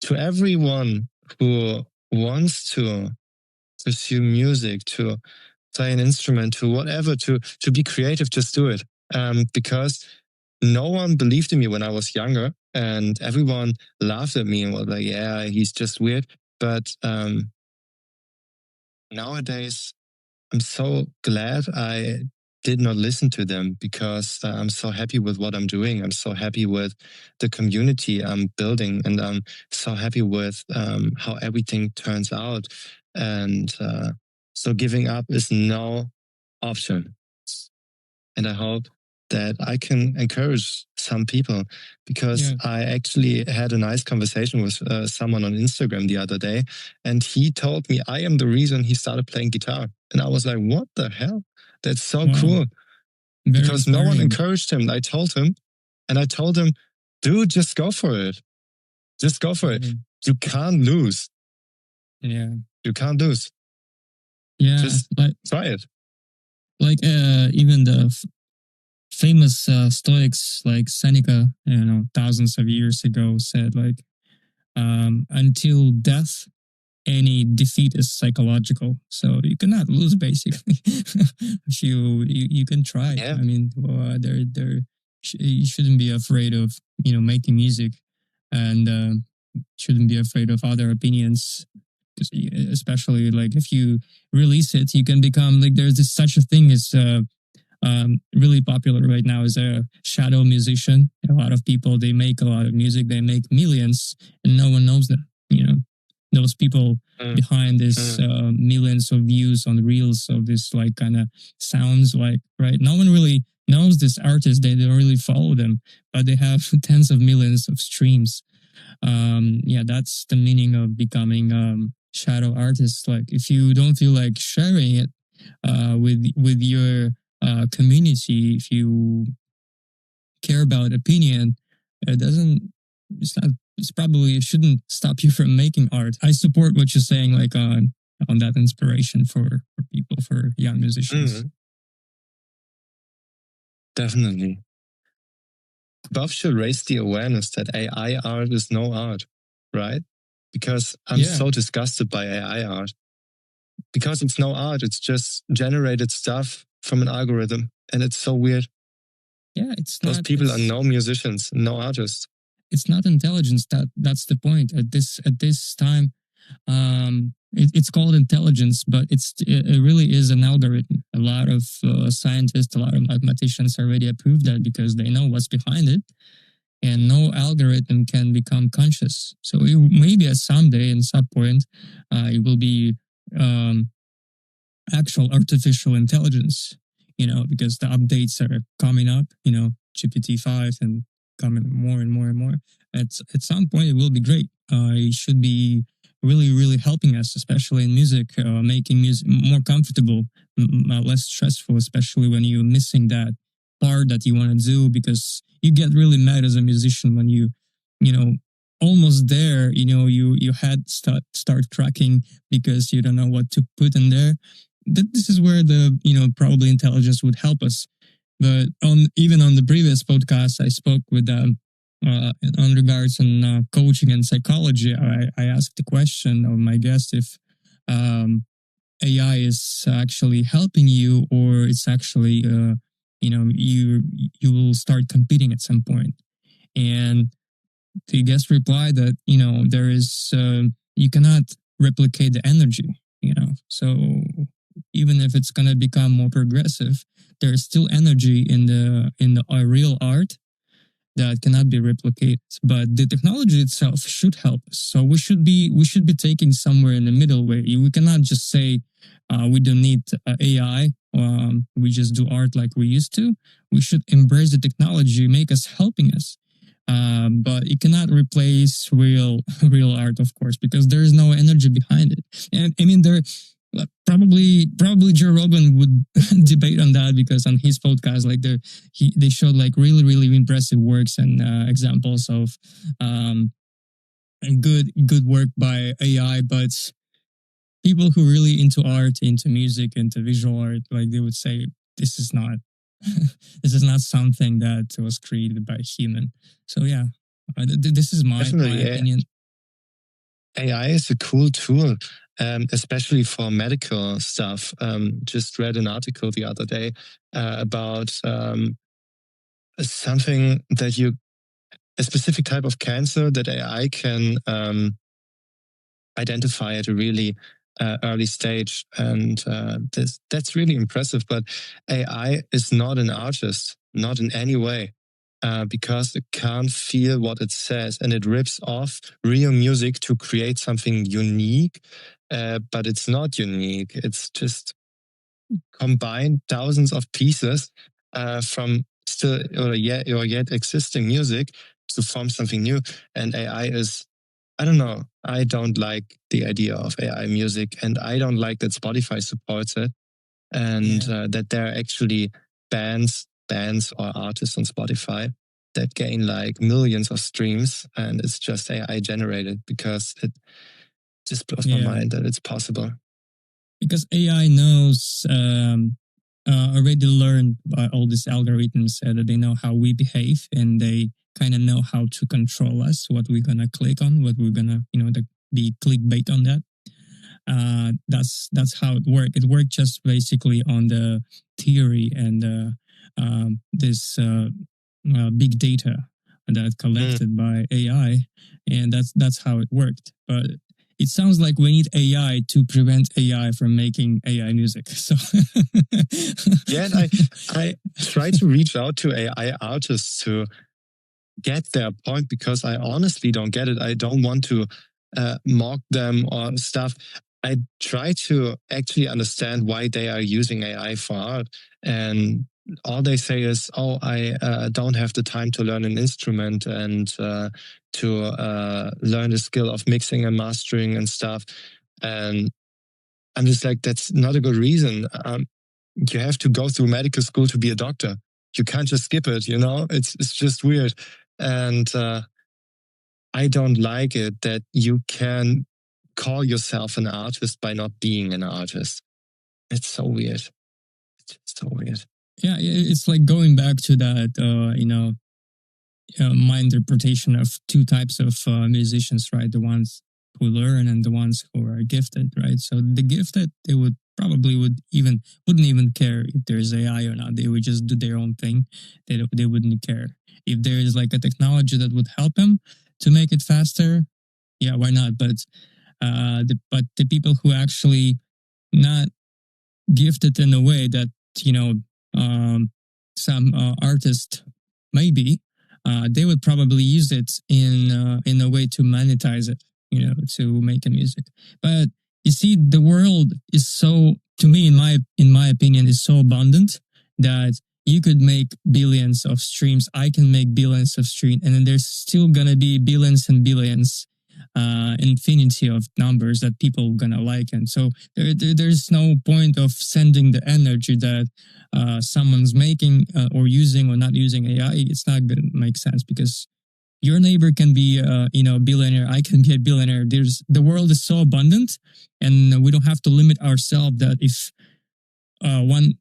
to everyone who wants to pursue music, to play an instrument, to whatever, to be creative, just do it. Because no one believed in me when I was younger, and everyone laughed at me and was like, yeah, he's just weird. But nowadays, I'm so glad I did not listen to them, because I'm so happy with what I'm doing. I'm so happy with the community I'm building, and I'm so happy with how everything turns out. And so giving up is no option. And I hope that I can encourage some people, because I actually had a nice conversation with someone on Instagram the other day, and he told me I am the reason he started playing guitar. And I was like, what the hell? That's so cool. Because no one encouraged him. I told him, dude, just go for it. Just go for it. You can't lose. Yeah. You can't lose. Yeah. Just try it. Like even the famous Stoics like Seneca, thousands of years ago, said like, until death, any defeat is psychological. So you cannot lose, basically. you can try. Yeah. I mean, you shouldn't be afraid of making music, and shouldn't be afraid of other opinions. Especially like if you release it, you can become like, there's such a thing as really popular right now is a shadow musician. A lot of people, they make a lot of music, they make millions, and no one knows them. Those people behind this millions of views on reels of this like kind of sounds like, right? No one really knows this artist. They don't really follow them, but they have tens of millions of streams. That's the meaning of becoming shadow artist. Like if you don't feel like sharing it with your community, if you care about opinion, it shouldn't stop you from making art. I support what you're saying, like on that inspiration for people, for young musicians. Definitely. Both should raise the awareness that AI art is no art, right? Because I'm Yeah. so disgusted by AI art. Because it's no art, it's just generated stuff from an algorithm. And it's so weird. Yeah, it's Those not. people are no musicians, no artists. It's not intelligence. That's the point. At this time, it's called intelligence, but it really is an algorithm. A lot of scientists, a lot of mathematicians already approved that because they know what's behind it, and no algorithm can become conscious. So maybe at someday, in some point, it will be um, actual artificial intelligence. Because the updates are coming up. GPT-5 and coming more and more and more. At some point, it will be great. It should be really, really helping us, especially in music, making music more comfortable, less stressful, especially when you're missing that part that you want to do, because you get really mad as a musician when you know, almost there, you had start cracking because you don't know what to put in there. This is where the, probably intelligence would help us. But even on the previous podcast, I spoke with on regards on coaching and psychology. I asked the question of my guest if AI is actually helping you, or it's actually you will start competing at some point. And the guest replied that there is you cannot replicate the energy. So even if it's going to become more progressive, there's still energy in the real art that cannot be replicated. But the technology itself should help us. So we should be taking somewhere in the middle where we cannot just say we don't need AI. We just do art like we used to. We should embrace the technology, make us helping us. But it cannot replace real art, of course, because there is no energy behind it. And I mean, probably Joe Rogan would debate on that, because on his podcast, like they showed like really, really impressive works and examples of good work by AI. But people who really into art, into music, into visual art, like they would say this is not this is not something that was created by a human. So yeah, this is my Definitely, opinion. AI is a cool tool, especially for medical stuff. Just read an article the other day about something that a specific type of cancer that AI can identify at a really early stage. And that's really impressive. But AI is not an artist, not in any way. Because it can't feel what it says, and it rips off real music to create something unique, but it's not unique. It's just combined thousands of pieces from still or yet existing music to form something new. And AI is, I don't know, I don't like the idea of AI music, and I don't like that Spotify supports it, and that there are actually bands or artists on Spotify that gain like millions of streams, and it's just AI generated, because it just blows my mind that it's possible. Because AI knows already learned by all these algorithms that they know how we behave, and they kind of know how to control us, what we're gonna click on, what we're gonna the clickbait on that. That's how it worked. It worked just basically on the theory and this big data that collected by AI, and that's how it worked. But it sounds like we need AI to prevent AI from making AI music. So yeah, and I try to reach out to AI artists to get their point, because I honestly don't get it. I don't want to mock them or stuff. I try to actually understand why they are using AI for art, and all they say is, "Oh, I don't have the time to learn an instrument and to learn the skill of mixing and mastering and stuff." And I'm just like, that's not a good reason. You have to go through medical school to be a doctor. You can't just skip it. It's just weird, and I don't like it that you can call yourself an artist by not being an artist. It's so weird. It's just so weird. Yeah, it's like going back to that, my interpretation of two types of musicians, right? The ones who learn and the ones who are gifted, right? So the gifted, they would probably wouldn't even care if there's AI or not. They would just do their own thing. They wouldn't care if there is like a technology that would help them to make it faster. Yeah, why not? But the people who actually not gifted in a way that you know some artist maybe they would probably use it in a way to monetize it, to make a music. But you see, the world is so, to me, in my opinion, is so abundant that you could make billions of streams. I can make billions of streams, and then there's still gonna be billions and billions, infinity of numbers that people gonna like. And so there's no point of sending the energy that someone's making or using or not using AI. It's not gonna make sense, because your neighbor can be a billionaire. I can be a billionaire. The world is so abundant, and we don't have to limit ourselves that if one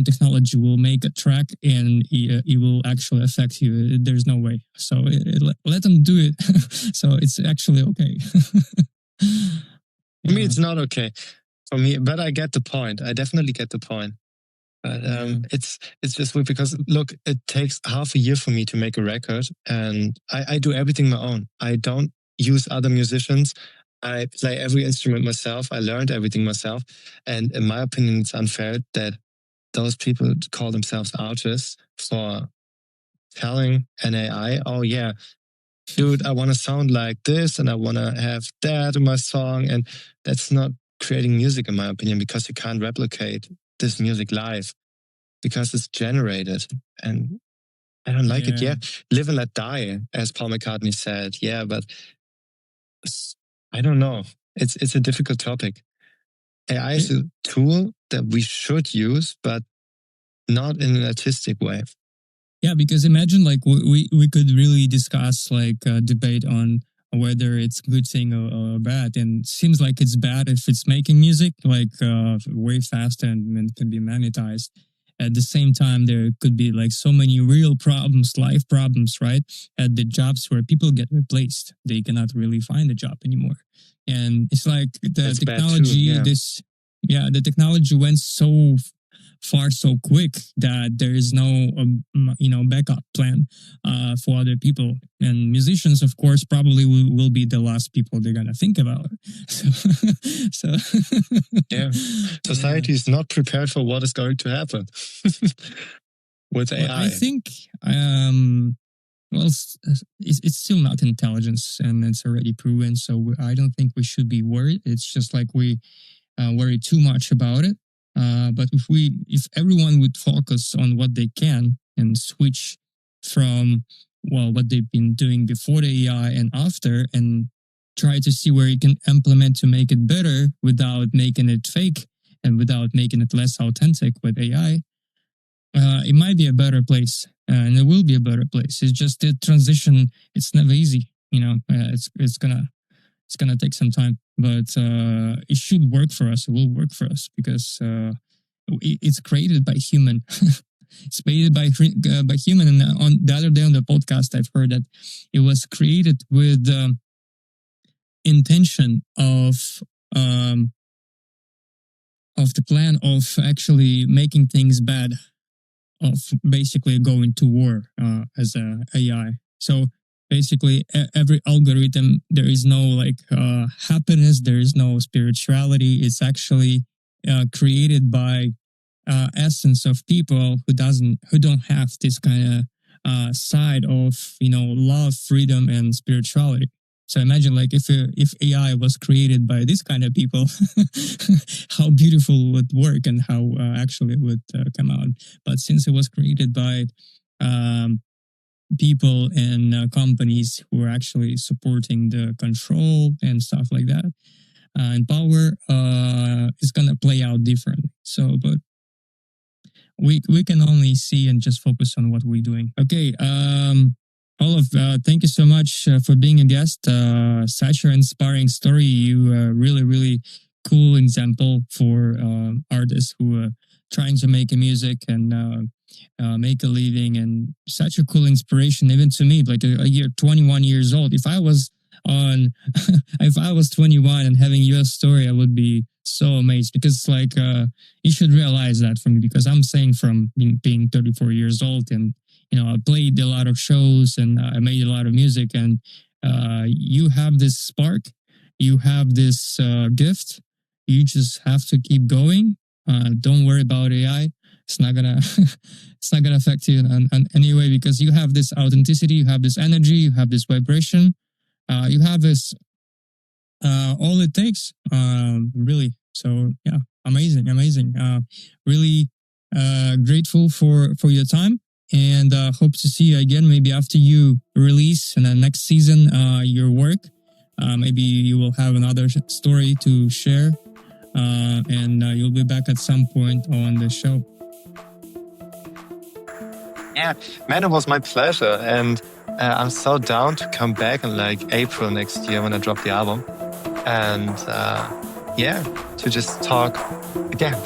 technology will make a track and it will actually affect you. There's no way. So let them do it. So it's actually okay. For me, it's not okay. For me, but I get the point. I definitely get the point. But it's just weird because, look, it takes half a year for me to make a record, and I do everything my own. I don't use other musicians. I play every instrument myself. I learned everything myself. And in my opinion, it's unfair that those people call themselves artists for telling an AI, oh yeah, dude, I want to sound like this and I want to have that in my song. And that's not creating music, in my opinion, because you can't replicate this music live because it's generated. And I don't like it. Yeah, live and let die, as Paul McCartney said. Yeah, but I don't know. It's a difficult topic. AI is a tool that we should use, but not in an artistic way. Yeah, because imagine like we could really discuss like debate on whether it's a good thing or bad. And it seems like it's bad if it's making music like way faster and can be monetized. At the same time, there could be like so many real problems, life problems, right? At the jobs where people get replaced, they cannot really find a job anymore. And it's like That's technology, too, yeah. The technology went so far so quick that there is no backup plan for other people, and musicians of course probably will be the last people they're gonna think about. So yeah, society is not prepared for what is going to happen with AI. Well, I think it's still not intelligence, and it's already proven, so I don't think we should be worried. It's just like we worry too much about it. But if everyone would focus on what they can and switch from what they've been doing before the AI and after, and try to see where you can implement to make it better without making it fake and without making it less authentic with AI, it might be a better place, and it will be a better place. It's just the transition. It's never easy, it's gonna take some time, but it should work for us. It will work for us because it's created by human. It's created by human. And on the other day on the podcast, I've heard that it was created with the intention of the plan of actually making things bad, of basically going to war as a AI. So basically every algorithm, there is no like happiness, there is no spirituality. It's actually created by essence of people who don't have this kind of side of love, freedom, and spirituality. So imagine like if AI was created by this kind of people, how beautiful it would work and how actually it would come out. But since it was created by people and companies who are actually supporting the control and stuff like that, and power, is gonna play out differently. So, but we can only see and just focus on what we're doing. Okay, Olaf, thank you so much for being a guest. Such an inspiring story. You really, really cool example for artists who trying to make a music and make a living, and such a cool inspiration even to me. Like you're 21 years old. If I was on, if I was 21 and having your story, I would be so amazed, because like you should realize that for me, because I'm saying from being 34 years old, and I played a lot of shows and I made a lot of music, and you have this spark, you have this gift. You just have to keep going. Don't worry about AI. It's not gonna it's not gonna affect you in any way, because you have this authenticity, you have this energy, you have this vibration, you have this all it takes, really. So yeah, amazing. Really grateful for your time, and hope to see you again, maybe after you release in the next season your work. Maybe you will have another story to share, and you'll be back at some point on the show. Yeah, man, it was my pleasure. And I'm so down to come back in like April next year when I drop the album. And yeah, to just talk again.